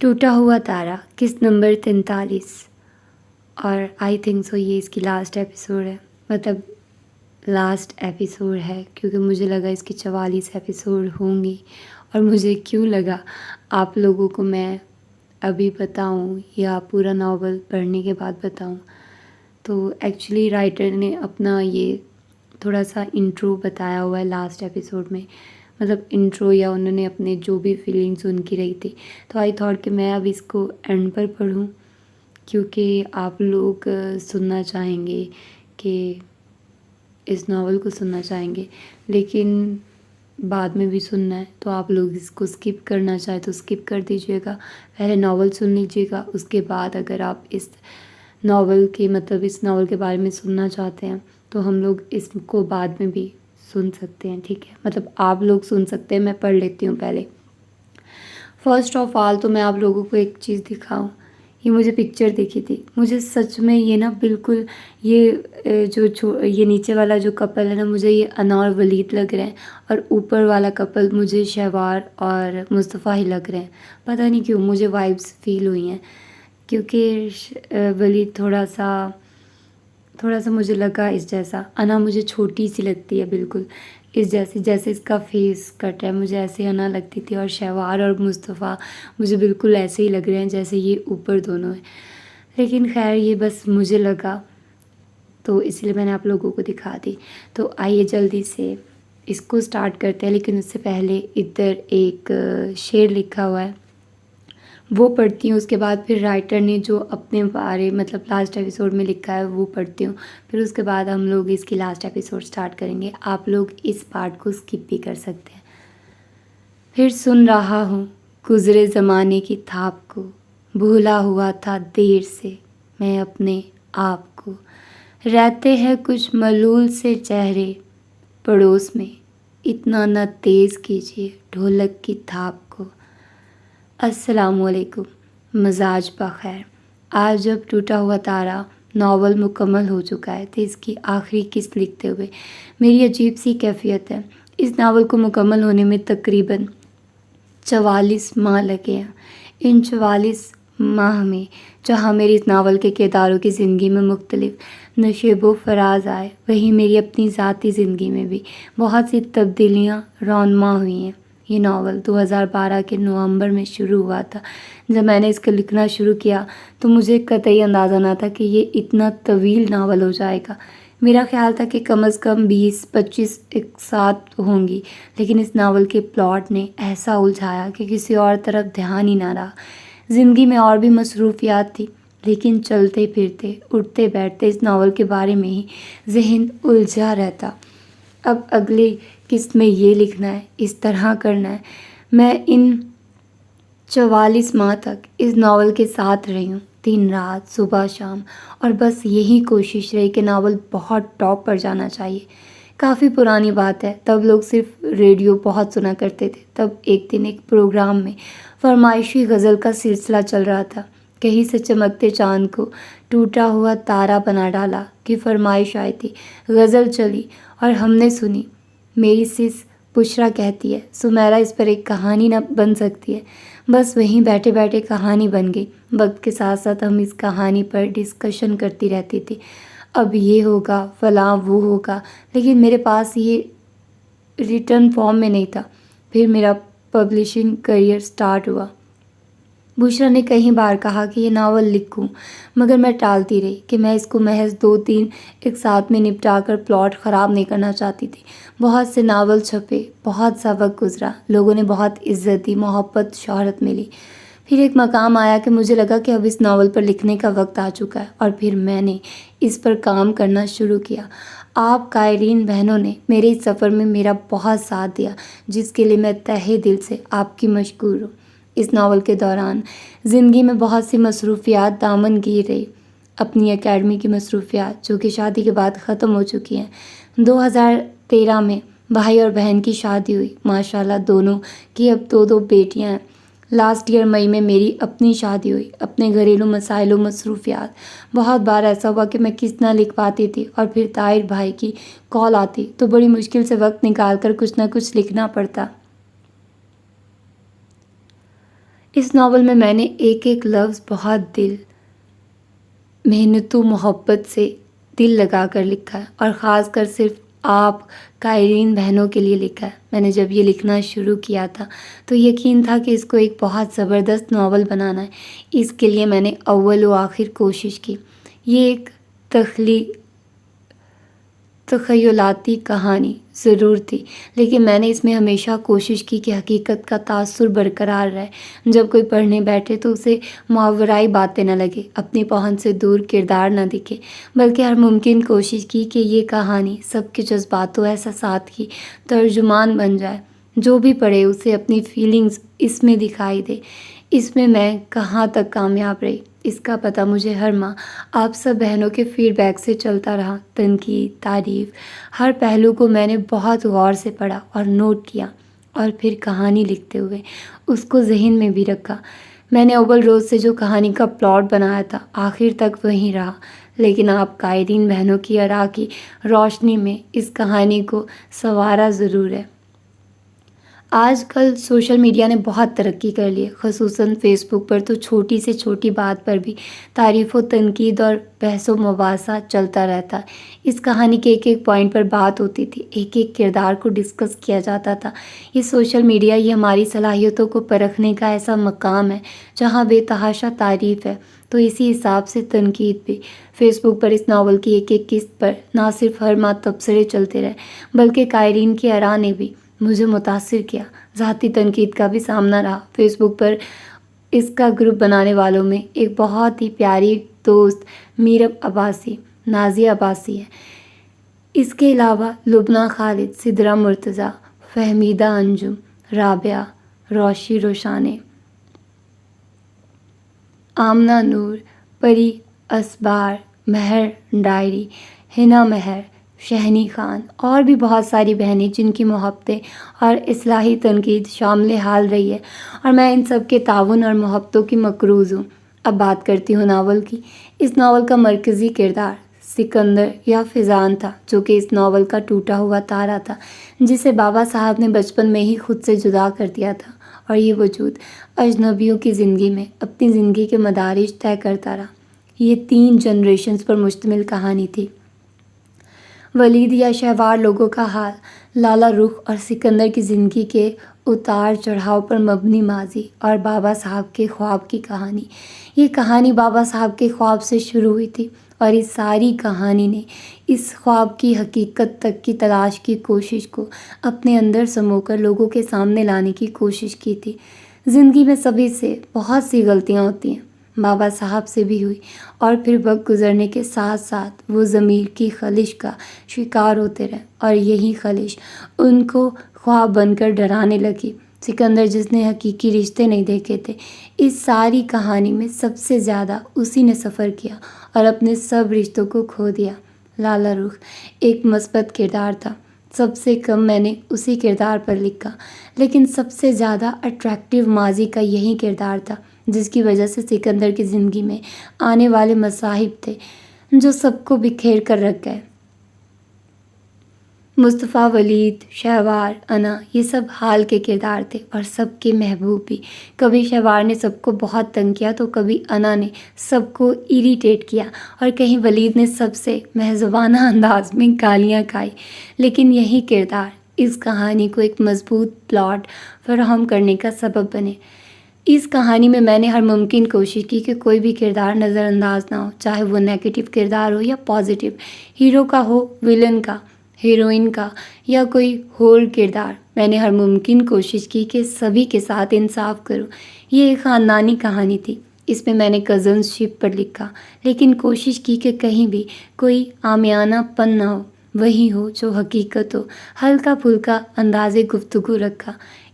ٹوٹا ہوا تارا قسط نمبر 43 اور آئی تھنک سو یہ اس کی لاسٹ ایپیسوڈ ہے، مطلب لاسٹ ایپیسوڈ ہے کیونکہ مجھے لگا اس کی 44 ایپیسوڈ ہوں گی۔ اور مجھے کیوں لگا آپ لوگوں کو میں ابھی بتاؤں یا پورا ناول پڑھنے کے بعد بتاؤں، تو ایکچولی رائٹر نے اپنا یہ تھوڑا سا انٹرو بتایا ہوا ہے لاسٹ ایپیسوڈ میں، مطلب انٹرو یا انہوں نے اپنے جو بھی فیلنگس ان کی رہی تھی، تو آئی تھاٹ کہ میں اب اس کو اینڈ پر پڑھوں کیونکہ آپ لوگ سننا چاہیں گے کہ اس ناول کو سننا چاہیں گے، لیکن بعد میں بھی سننا ہے تو آپ لوگ اس کو اسکپ کرنا چاہیں تو اسکپ کر دیجیے گا، پہلے ناول سن لیجیے گا، اس کے بعد اگر آپ اس ناول کے مطلب اس ناول کے بارے میں سننا چاہتے ہیں تو ہم لوگ اس کو بعد میں بھی سن سکتے ہیں، ٹھیک ہے؟ مطلب آپ لوگ سن سکتے ہیں، میں پڑھ لیتی ہوں پہلے۔ فرسٹ آف آل تو میں آپ لوگوں کو ایک چیز دکھاؤں، یہ مجھے پکچر دیکھی تھی، مجھے سچ میں یہ نا بالکل یہ یہ نیچے والا جو کپل ہے نا، مجھے یہ انا اور ولید لگ رہے ہیں، اور اوپر والا کپل مجھے شہوار اور مصطفیٰ ہی لگ رہے ہیں، پتہ نہیں کیوں مجھے وائبس فیل ہوئی ہیں، کیونکہ ولید تھوڑا سا مجھے لگا اس جیسا، انا مجھے چھوٹی سی لگتی ہے بالکل اس جیسی، جیسے اس کا فیس کٹ ہے مجھے ایسے انا لگتی تھی، اور شہوار اور مصطفیٰ مجھے بالکل ایسے ہی لگ رہے ہیں جیسے یہ اوپر دونوں ہیں، لیکن خیر یہ بس مجھے لگا تو اس لیے میں نے آپ لوگوں کو دکھا دی۔ تو آئیے جلدی سے اس کو سٹارٹ کرتے ہیں، لیکن اس سے پہلے ادھر ایک شعر لکھا ہوا ہے وہ پڑھتی ہوں، اس کے بعد پھر رائٹر نے جو اپنے بارے مطلب لاسٹ ایپیسوڈ میں لکھا ہے وہ پڑھتی ہوں، پھر اس کے بعد ہم لوگ اس کی لاسٹ ایپیسوڈ سٹارٹ کریں گے، آپ لوگ اس پارٹ کو اسکپ بھی کر سکتے ہیں۔ پھر سن رہا ہوں گزرے زمانے کی تھاپ کو، بھولا ہوا تھا دیر سے میں اپنے آپ کو، رہتے ہیں کچھ ملول سے چہرے پڑوس میں، اتنا نہ تیز کیجیے ڈھولک کی تھاپ کو۔ السلام علیکم، مزاج بخیر۔ آج جب ٹوٹا ہوا تارا ناول مکمل ہو چکا ہے تو اس کی آخری قسط لکھتے ہوئے میری عجیب سی کیفیت ہے۔ اس ناول کو مکمل ہونے میں تقریباً 44 ماہ لگے ہیں۔ ان 44 ماہ میں جہاں میری اس ناول کے کرداروں کی زندگی میں مختلف نشیب و فراز آئے، وہیں میری اپنی ذاتی زندگی میں بھی بہت سی تبدیلیاں رونما ہوئی ہیں۔ یہ ناول 2012 کے نومبر میں شروع ہوا تھا۔ جب میں نے اس کو لکھنا شروع کیا تو مجھے قطعی اندازہ نہ تھا کہ یہ اتنا طویل ناول ہو جائے گا۔ میرا خیال تھا کہ کم از کم 20-25 اقساط ہوں گی، لیکن اس ناول کے پلاٹ نے ایسا الجھایا کہ کسی اور طرف دھیان ہی نہ رہا۔ زندگی میں اور بھی مصروفیات تھی، لیکن چلتے پھرتے اٹھتے بیٹھتے اس ناول کے بارے میں ہی ذہن الجھا رہتا۔ اب اگلی قسط میں یہ لکھنا ہے، اس طرح کرنا ہے۔ میں ان 44 ماہ تک اس ناول کے ساتھ رہی ہوں، دن رات صبح شام، اور بس یہی کوشش رہی کہ ناول بہت ٹاپ پر جانا چاہیے۔ کافی پرانی بات ہے، تب لوگ صرف ریڈیو بہت سنا کرتے تھے۔ تب ایک دن ایک پروگرام میں فرمائشی غزل کا سلسلہ چل رہا تھا۔ کہیں سے چمکتے چاند کو ٹوٹا ہوا تارا بنا ڈالا کی فرمائش آئی تھی، غزل چلی اور ہم نے سنی۔ میری سس بشرا کہتی ہے سمیرا اس پر ایک کہانی نہ بن سکتی ہے، بس وہیں بیٹھے بیٹھے کہانی بن گئی۔ وقت کے ساتھ ساتھ ہم اس کہانی پر ڈسکشن کرتی رہتی تھی، اب یہ ہوگا فلاں وہ ہوگا، لیکن میرے پاس یہ ریٹن فارم میں نہیں تھا۔ پھر میرا پبلشنگ کریئر سٹارٹ ہوا۔ بشرا نے کئی بار کہا کہ یہ ناول لکھوں، مگر میں ٹالتی رہی کہ میں اس کو محض 2-3 ایک ساتھ میں نپٹا کر پلاٹ خراب نہیں کرنا چاہتی تھی۔ بہت سے ناول چھپے، بہت سا وقت گزرا، لوگوں نے بہت عزت دی، محبت، شہرت ملی۔ پھر ایک مقام آیا کہ مجھے لگا کہ اب اس ناول پر لکھنے کا وقت آ چکا ہے، اور پھر میں نے اس پر کام کرنا شروع کیا۔ آپ قائرین بہنوں نے میرے اس سفر میں میرا بہت ساتھ دیا، جس کے لیے میں تہہ دل سے آپ کی مشکور ہوں۔ اس ناول کے دوران زندگی میں بہت سی مصروفیات دامن گیر رہی۔ اپنی اکیڈمی کی مصروفیات جو کہ شادی کے بعد ختم ہو چکی ہیں۔ 2013 میں بھائی اور بہن کی شادی ہوئی، ماشاءاللہ دونوں کی اب 2 بیٹیاں ہیں۔ لاسٹ ایئر مئی میں میری اپنی شادی ہوئی۔ اپنے گھریلو مسائل و مصروفیات، بہت بار ایسا ہوا کہ میں قسط نہ لکھ پاتی تھی، اور پھر طاہر بھائی کی کال آتی تو بڑی مشکل سے وقت نکال کر کچھ نہ کچھ لکھنا پڑتا۔ اس ناول میں نے ایک ایک لفظ بہت دل، محنت و محبت سے دل لگا کر لکھا ہے، اور خاص کر صرف آپ قائرین بہنوں کے لیے لکھا ہے۔ میں نے جب یہ لکھنا شروع کیا تھا تو یقین تھا کہ اس کو ایک بہت زبردست ناول بنانا ہے۔ اس کے لیے میں نے اول و آخر کوشش کی۔ یہ ایک تخیلاتی کہانی ضرور تھی، لیکن میں نے اس میں ہمیشہ کوشش کی کہ حقیقت کا تاثر برقرار رہے۔ جب کوئی پڑھنے بیٹھے تو اسے ماورائی باتیں نہ لگے، اپنی پہنچ سے دور کردار نہ دکھے، بلکہ ہر ممکن کوشش کی کہ یہ کہانی سب کے جذبات و احساسات کی ترجمان بن جائے۔ جو بھی پڑھے اسے اپنی فیلنگز اس میں دکھائی دے۔ اس میں کہاں تک کامیاب رہی، اس کا پتہ مجھے ہر ماہ آپ سب بہنوں کے فیڈ بیک سے چلتا رہا۔ تنقید، تعریف، ہر پہلو کو میں نے بہت غور سے پڑھا اور نوٹ کیا، اور پھر کہانی لکھتے ہوئے اس کو ذہن میں بھی رکھا۔ میں نے اول روز سے جو کہانی کا پلاٹ بنایا تھا آخر تک وہیں رہا، لیکن آپ قائرین بہنوں کی آراء کی روشنی میں اس کہانی کو سنوارا ضرور ہے۔ آج کل سوشل میڈیا نے بہت ترقی کر لی ہے، خصوصاً فیس بک پر تو چھوٹی سے چھوٹی بات پر بھی تعریف و تنقید اور بحث و مباحثہ چلتا رہتا ہے۔ اس کہانی کے ایک ایک پوائنٹ پر بات ہوتی تھی، ایک ایک کردار کو ڈسکس کیا جاتا تھا۔ یہ سوشل میڈیا یہ ہماری صلاحیتوں کو پرکھنے کا ایسا مقام ہے جہاں بے تحاشا تعریف ہے، تو اسی حساب سے تنقید بھی۔ فیس بک پر اس ناول کی ایک ایک قسط پر نہ صرف ہر ماہ تبصرے چلتے رہے، بلکہ قائرین کی آراء نے بھی مجھے متاثر کیا۔ ذاتی تنقید کا بھی سامنا رہا۔ فیس بک پر اس کا گروپ بنانے والوں میں ایک بہت ہی پیاری دوست میرب عباسی، نازیہ عباسی ہے۔ اس کے علاوہ لبنہ خالد، سدرہ مرتضیٰ، فہمیدہ انجم، رابعہ، روشی روشانے، آمنہ نور، پری اسبار، مہر ڈائری، حنا مہر، شہنی خان، اور بھی بہت ساری بہنیں جن کی محبتیں اور اصلاحی تنقید شامل حال رہی ہے، اور میں ان سب کے تعاون اور محبتوں کی مقروض ہوں۔ اب بات کرتی ہوں ناول کی۔ اس ناول کا مرکزی کردار سکندر یا فیضان تھا، جو کہ اس ناول کا ٹوٹا ہوا تارا تھا، جسے بابا صاحب نے بچپن میں ہی خود سے جدا کر دیا تھا، اور یہ وجود اجنبیوں کی زندگی میں اپنی زندگی کے مدارج طے کرتا رہا۔ یہ 3 جنریشنز پر مشتمل کہانی تھی۔ ولید یا شہوار لوگوں کا حال، لالا رخ اور سکندر کی زندگی کے اتار چڑھاؤ پر مبنی ماضی، اور بابا صاحب کے خواب کی کہانی۔ یہ کہانی بابا صاحب کے خواب سے شروع ہوئی تھی، اور اس ساری کہانی نے اس خواب کی حقیقت تک کی تلاش کی کوشش کو اپنے اندر سمو کر لوگوں کے سامنے لانے کی کوشش کی تھی۔ زندگی میں سبھی سے بہت سی غلطیاں ہوتی ہیں، بابا صاحب سے بھی ہوئی، اور پھر وقت گزرنے کے ساتھ ساتھ وہ ضمیر کی خلش کا شکار ہوتے رہے، اور یہی خلش ان کو خواب بن کر ڈرانے لگی۔ سکندر، جس نے حقیقی رشتے نہیں دیکھے تھے، اس ساری کہانی میں سب سے زیادہ اسی نے سفر کیا اور اپنے سب رشتوں کو کھو دیا۔ لالا رخ ایک مثبت کردار تھا، سب سے کم میں نے اسی کردار پر لکھا، لیکن سب سے زیادہ اٹریکٹیو ماضی کا یہی کردار تھا، جس کی وجہ سے سکندر کی زندگی میں آنے والے مصائب تھے جو سب کو بکھیر کر رکھ گئے۔ مصطفیٰ، ولید، شہوار، انا، یہ سب حال کے کردار تھے اور سب کے محبوب بھی۔ کبھی شہوار نے سب کو بہت تنگ کیا تو کبھی انا نے سب کو اریٹیٹ کیا، اور کہیں ولید نے سب سے مہذبانہ انداز میں گالیاں کھائی، لیکن یہی کردار اس کہانی کو ایک مضبوط پلاٹ فراہم کرنے کا سبب بنے۔ اس کہانی میں نے ہر ممکن کوشش کی کہ کوئی بھی کردار نظر انداز نہ ہو، چاہے وہ نیگیٹو کردار ہو یا پازیٹیو، ہیرو کا ہو، ویلن کا، ہیروئن کا، یا کوئی اور کردار۔ میں نے ہر ممکن کوشش کی کہ سبھی کے ساتھ انصاف کروں۔ یہ ایک خاندانی کہانی تھی، اس میں نے کزنز شپ پر لکھا، لیکن کوشش کی کہ کہیں بھی کوئی عامیانہ پن نہ ہو، وہی ہو جو حقیقت ہو، ہلکا پھلکا انداز گفتگو رکھا۔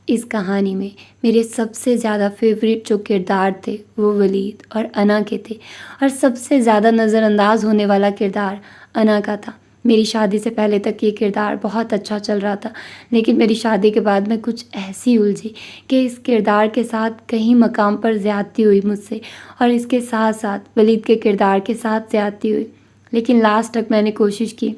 اس کہانی میں میرے سب سے زیادہ فیوریٹ جو کردار تھے وہ ولید اور انا کے تھے، اور سب سے زیادہ نظر انداز ہونے والا کردار انا کا تھا۔ میری شادی سے پہلے تک یہ کردار بہت اچھا چل رہا تھا، لیکن میری شادی کے بعد میں کچھ ایسی الجھی کہ اس کردار کے ساتھ کہیں مقام پر زیادتی ہوئی مجھ سے، اور اس کے ساتھ ساتھ ولید کے کردار کے ساتھ زیادتی ہوئی، لیکن لاسٹ تک میں نے کوشش کی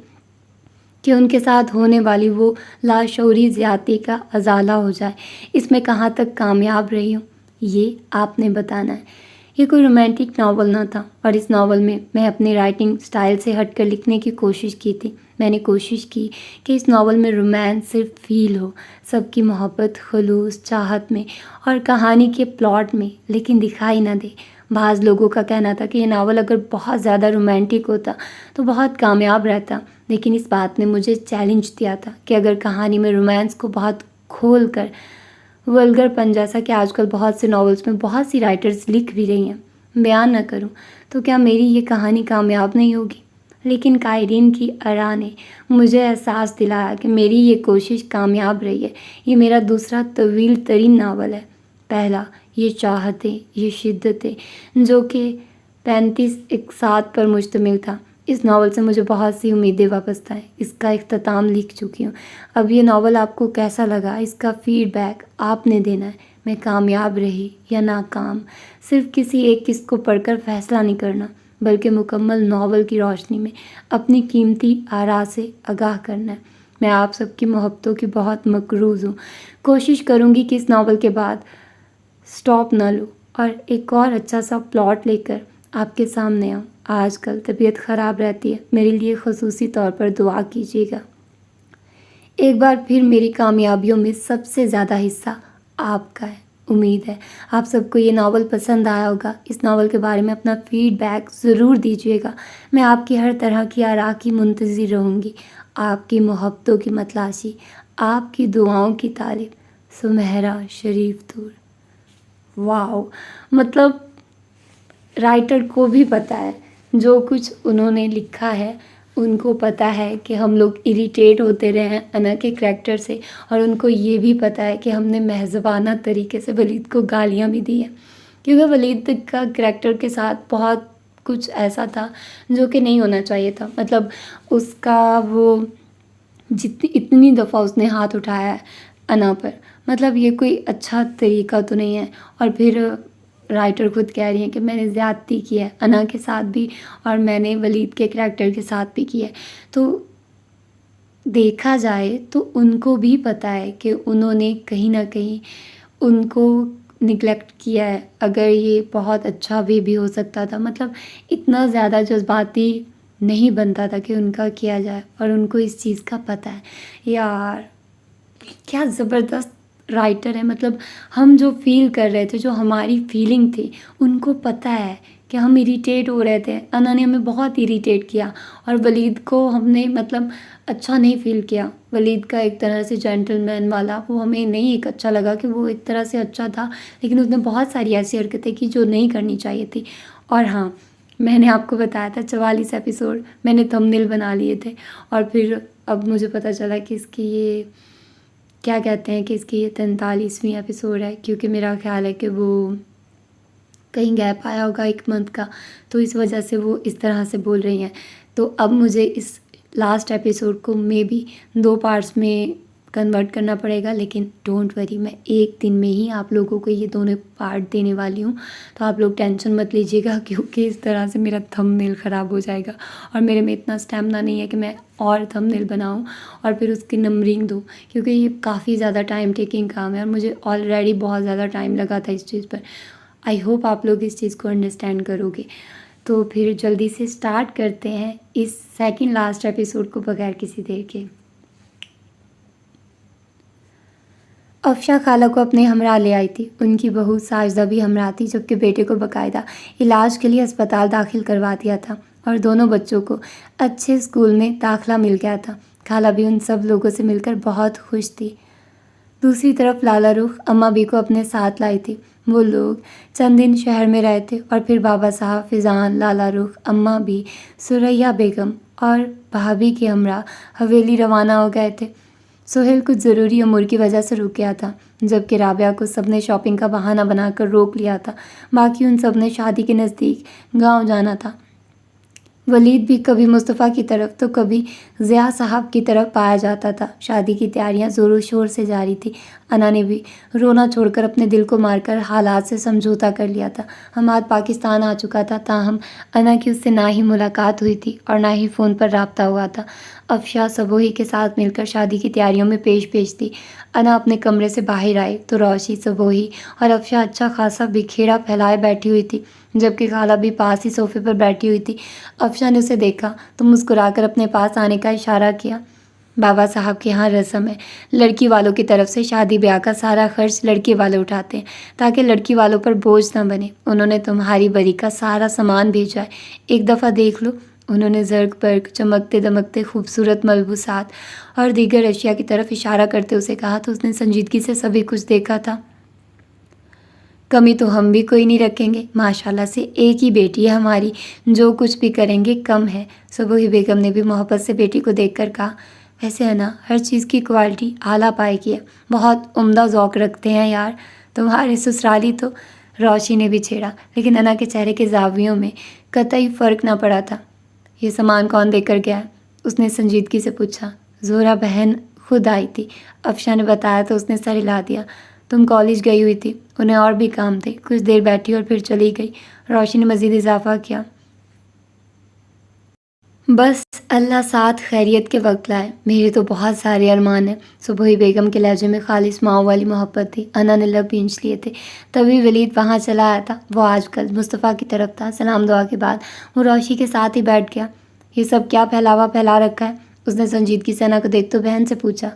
کہ ان کے ساتھ ہونے والی وہ لاشعوری زیادتی کا ازالہ ہو جائے۔ اس میں کہاں تک کامیاب رہی ہوں یہ آپ نے بتانا ہے۔ یہ کوئی رومانٹک ناول نہ تھا، اور اس ناول میں میں اپنی رائٹنگ سٹائل سے ہٹ کر لکھنے کی کوشش کی تھی۔ میں نے کوشش کی کہ اس ناول میں رومانس صرف فیل ہو، سب کی محبت خلوص چاہت میں اور کہانی کے پلاٹ میں، لیکن دکھائی نہ دے۔ بعض لوگوں کا کہنا تھا کہ یہ ناول اگر بہت زیادہ رومانٹک ہوتا تو بہت کامیاب رہتا، لیکن اس بات نے مجھے چیلنج دیا تھا کہ اگر کہانی میں رومانس کو بہت کھول کر ولگر پن، جیسا کہ آج کل بہت سے ناولز میں بہت سی رائٹرز لکھ بھی رہی ہیں، بیان نہ کروں تو کیا میری یہ کہانی کامیاب نہیں ہوگی؟ لیکن قائرین کی آراء نے مجھے احساس دلایا کہ میری یہ کوشش کامیاب رہی ہے۔ یہ میرا دوسرا طویل ترین ناول ہے۔ پہلا یہ چاہتیں، یہ شدتیں، جو کہ 35 اقساط پر مشتمل تھا۔ اس ناول سے مجھے بہت سی امیدیں وابستہ ہیں۔ اس کا اختتام لکھ چکی ہوں۔ اب یہ ناول آپ کو کیسا لگا، اس کا فیڈ بیک آپ نے دینا ہے۔ میں کامیاب رہی یا ناکام، صرف کسی ایک قسط کو پڑھ کر فیصلہ نہیں کرنا، بلکہ مکمل ناول کی روشنی میں اپنی قیمتی آراء سے آگاہ کرنا ہے۔ میں آپ سب کی محبتوں کی بہت مقروض ہوں۔ کوشش کروں گی کہ اس ناول کے بعد سٹاپ نہ لوں اور ایک اور اچھا سا پلاٹ لے کر آپ کے سامنے آؤں۔ آج کل طبیعت خراب رہتی ہے، میرے لیے خصوصی طور پر دعا کیجیے گا۔ ایک بار پھر میری کامیابیوں میں سب سے زیادہ حصہ آپ کا ہے۔ امید ہے آپ سب کو یہ ناول پسند آیا ہوگا۔ اس ناول کے بارے میں اپنا فیڈ بیک ضرور دیجیے گا۔ میں آپ کی ہر طرح کی آراء کی منتظر رہوں گی۔ آپ کی محبتوں کی متلاشی، آپ کی دعاؤں کی طالب، سمیرہ شریف طور۔ واو، مطلب رائٹر کو بھی پتہ ہے جو کچھ انہوں نے لکھا ہے، ان کو پتہ ہے کہ ہم لوگ اریٹیٹ ہوتے رہے ہیں انا کے کریکٹر سے، اور ان کو یہ بھی پتہ ہے کہ ہم نے مہذبانہ طریقے سے ولید کو گالیاں بھی دی ہیں، کیونکہ ولید کا کریکٹر کے ساتھ بہت کچھ ایسا تھا جو کہ نہیں ہونا چاہیے تھا۔ مطلب اس کا وہ اتنی دفعہ اس نے ہاتھ اٹھایا ہے انا پر، مطلب یہ کوئی اچھا طریقہ تو نہیں ہے۔ اور پھر رائٹر خود کہہ رہی ہیں کہ میں نے زیادتی کی ہے انا کے ساتھ بھی، اور میں نے ولید کے کریکٹر کے ساتھ بھی کی ہے۔ تو دیکھا جائے تو ان کو بھی پتہ ہے کہ انہوں نے کہیں نہ کہیں ان کو نگلیکٹ کیا ہے۔ اگر یہ بہت اچھا بھی ہو سکتا تھا، مطلب اتنا زیادہ جذباتی نہیں بنتا تھا کہ ان کا کیا جائے، اور ان کو اس چیز کا پتہ ہے۔ یار کیا زبردست رائٹر ہے، مطلب ہم جو فیل کر رہے تھے، جو ہماری فیلنگ تھی، ان کو پتہ ہے کہ ہم اریٹیٹ ہو رہے تھے۔ انا نے ہمیں بہت اریٹیٹ کیا، اور ولید کو ہم نے مطلب اچھا نہیں فیل کیا۔ ولید کا ایک طرح سے جینٹل مین والا وہ ہمیں نہیں ایک اچھا لگا کہ وہ ایک طرح سے اچھا تھا، لیکن اس نے بہت ساری ایسی حرکتیں کی جو نہیں کرنی چاہیے تھی۔ اور ہاں، میں نے آپ کو بتایا تھا 44 ایپیسوڈ میں نے تھمبنیل بنا لیے تھے، اور پھر اب مجھے پتہ چلا کہ اس کی یہ کیا کہتے ہیں کہ اس کی یہ 43ویں ایپیسوڈ ہے، کیونکہ میرا خیال ہے کہ وہ کہیں گیپ آیا ہوگا 1 منتھ کا، تو اس وجہ سے وہ اس طرح سے بول رہی ہیں۔ تو اب مجھے اس لاسٹ ایپیسوڈ کو مے بی 2 پارٹس میں کنورٹ کرنا پڑے گا، لیکن ڈونٹ وری، میں ایک دن میں ہی آپ لوگوں کو یہ دونوں پارٹ دینے والی ہوں، تو آپ لوگ ٹینشن مت لیجیے گا، کیونکہ اس طرح سے میرا تھمبنیل خراب ہو جائے گا، اور میرے میں اتنا اسٹیمنا نہیں ہے کہ میں اور تھمبنیل بناؤں اور پھر اس کی نمبرنگ دوں، کیونکہ یہ کافی زیادہ ٹائم ٹیکنگ کام ہے، اور مجھے آلریڈی بہت زیادہ ٹائم لگا تھا اس چیز پر۔ آئی ہوپ آپ لوگ اس چیز کو انڈرسٹینڈ کرو گے۔ تو پھر جلدی سے سٹارٹ کرتے ہیں اس سیکنڈ لاسٹ ایپیسوڈ کو بغیر کسی دیر کے۔ افشا خالہ کو اپنے ہمراہ لے آئی تھی۔ ان کی بہو ساجدہ بھی ہمراہ تھی، جبکہ بیٹے کو باقاعدہ علاج کے لیے اسپتال داخل کروا دیا تھا، اور دونوں بچوں کو اچھے اسکول میں داخلہ مل گیا تھا۔ خالہ بھی ان سب لوگوں سے مل کر بہت خوش تھی۔ دوسری طرف لالا رخ اماں بھی کو اپنے ساتھ لائی تھی۔ وہ لوگ چند دن شہر میں رہے تھے، اور پھر بابا صاحب، فضان، لالا رخ، اماں بھی، سریا بیگم اور بھابھی کے ہمراہ حویلی روانہ ہو گئے تھے۔ سہیل کچھ ضروری امور کی وجہ سے رک گیا تھا، جبکہ رابعہ کو سب نے شاپنگ کا بہانہ بنا کر روک لیا تھا۔ باقی ان سب نے شادی کے نزدیک گاؤں جانا تھا۔ ولید بھی کبھی مصطفیٰ کی طرف تو کبھی ضیاء صاحب کی طرف پایا جاتا تھا۔ شادی کی تیاریاں زور و شور سے جاری تھی۔ انا نے بھی رونا چھوڑ کر اپنے دل کو مار کر حالات سے سمجھوتا کر لیا تھا۔ حماد پاکستان آ چکا تھا، تاہم انا کی اس سے نہ ہی ملاقات ہوئی تھی اور نہ ہی فون پر رابطہ ہوا تھا۔ افشا صبوحی کے ساتھ مل کر شادی کی تیاریوں میں پیش تھی۔ انا اپنے کمرے سے باہر آئی تو روشی، صبوحی اور افشا اچھا خاصا بکھیرا پھیلائے بیٹھی ہوئی تھی، جبکہ خالہ بھی پاس ہی صوفے پر بیٹھی ہوئی تھی۔ افشا نے اسے دیکھا تو مسکرا کر اپنے پاس آنے کا اشارہ کیا۔ بابا صاحب کے یہاں رسم ہے، لڑکی والوں کی طرف سے شادی بیاہ کا سارا خرچ لڑکی والے اٹھاتے ہیں تاکہ لڑکی والوں پر بوجھ نہ بنے۔ انہوں نے تمہاری بری کا سارا سامان بھیجا ہے، ایک دفعہ دیکھ لو۔ انہوں نے زرق برق چمکتے دمکتے خوبصورت ملبوسات اور دیگر اشیاء کی طرف اشارہ کرتے اسے کہا تو اس نے سنجیدگی سے سبھی کچھ دیکھا تھا۔ کمی تو ہم بھی کوئی نہیں رکھیں گے، ماشاءاللہ سے ایک ہی بیٹی ہے ہماری، جو کچھ بھی کریں گے کم ہے۔ صبوحی بیگم نے بھی محبت سے بیٹی کو دیکھ کر کہا، ویسے انا ہر چیز کی کوالٹی اعلیٰ پائے کی ہے، بہت عمدہ ذوق رکھتے ہیں یار تمہارے سسرالی تو۔ روشی نے بھی چھیڑا، لیکن انا کے چہرے کے زاویوں میں قطعی فرق نہ پڑا تھا۔ یہ سامان کون دے کر گیا ہے؟ اس نے سنجیدگی سے پوچھا۔ زہرہ بہن خود آئی تھی، افشا نے بتایا تو اس نے سر ہلا دیا۔ تم کالج گئی ہوئی تھی، انہیں اور بھی کام تھے، کچھ دیر بیٹھی اور پھر چلی گئی۔ روشی نے مزید اضافہ کیا، بس اللہ ساتھ خیریت کے وقت لائے، میرے تو بہت سارے ارمان ہیں۔ صبوحی بیگم کے لہجے میں خالص ماں والی محبت تھی۔ انا نے لب بھینچ لیے تھے، تبھی ولید وہاں چلا آیا تھا۔ وہ آج کل مصطفیٰ کی طرف تھا۔ سلام دعا کے بعد وہ روشی کے ساتھ ہی بیٹھ گیا۔ یہ سب کیا پھیلا رکھا ہے؟ اس نے سنجیدگی سے انا کو دیکھ تو بہن سے پوچھا۔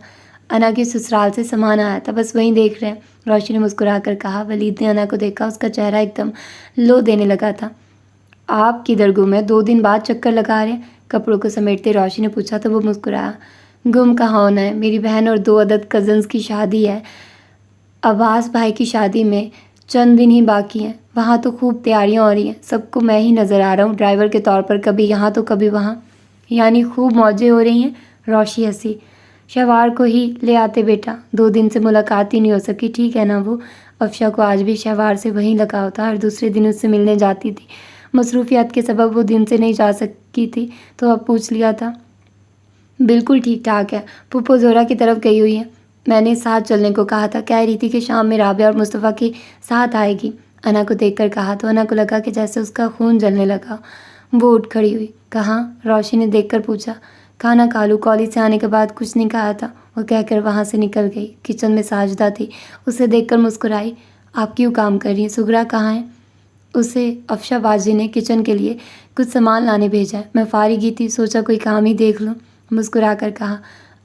انا کی سسرال سے سامان آیا تھا، بس وہیں دیکھ رہے ہیں، روشی نے مسکرا کر کہا۔ ولید نے انا کو دیکھا، اس کا چہرہ ایک دم لو دینے لگا تھا۔ آپ کدھر گم ہے؟ 2 دن بعد چکر لگا رہے ہیں؟ کپڑوں کو سمیٹتے روشی نے پوچھا تو وہ مسکرایا۔ گم کہاں ہونا ہے، میری بہن اور 2 عدد کزنز کی شادی ہے، عباس بھائی کی شادی میں چند دن ہی باقی ہیں، وہاں تو خوب تیاریاں ہو رہی ہیں، سب کو میں ہی نظر آ رہا ہوں ڈرائیور کے طور پر، کبھی یہاں تو کبھی وہاں۔ یعنی خوب موجیں ہو رہی ہیں؟ روشی ہنسی۔ شہوار کو ہی لے آتے بیٹا، 2 دن سے ملاقات ہی نہیں ہو سکی، ٹھیک ہے نا وہ؟ افشا کو آج بھی شہوار سے وہیں لگاؤ تھا، ہر دوسرے دن اس سے ملنے جاتی تھی، مصروفیات کے سبب وہ دن سے نہیں جا سکی تھی تو اب پوچھ لیا تھا۔ بالکل ٹھیک ٹھاک ہے، پھپھو زہرہ کی طرف گئی ہوئی ہے، میں نے ساتھ چلنے کو کہا تھا، کہہ رہی تھی کہ شام میں رابعہ اور مصطفیٰ کے ساتھ آئے گی۔ انا کو دیکھ کر کہا تو انا کو لگا کہ جیسے اس کا خون جلنے لگا۔ وہ اٹھ کھڑی ہوئی۔ کہاں؟ روشی نے دیکھ کر پوچھا۔ کھانا کھا لوں، کالج سے آنے کے بعد کچھ نہیں کھایا تھا، وہ کہہ کر وہاں سے نکل گئی۔ کچن میں ساجدہ تھی، اسے دیکھ کر مسکرائی۔ آپ کیوں کام کر رہی ہیں؟ سغرا کہاں ہے؟ اسے افشا باجی نے کچن کے لیے کچھ سامان لانے بھیجا ہے، میں فارغ ہی تھی، سوچا کوئی کام ہی دیکھ لوں۔ مسکرا کر کہا،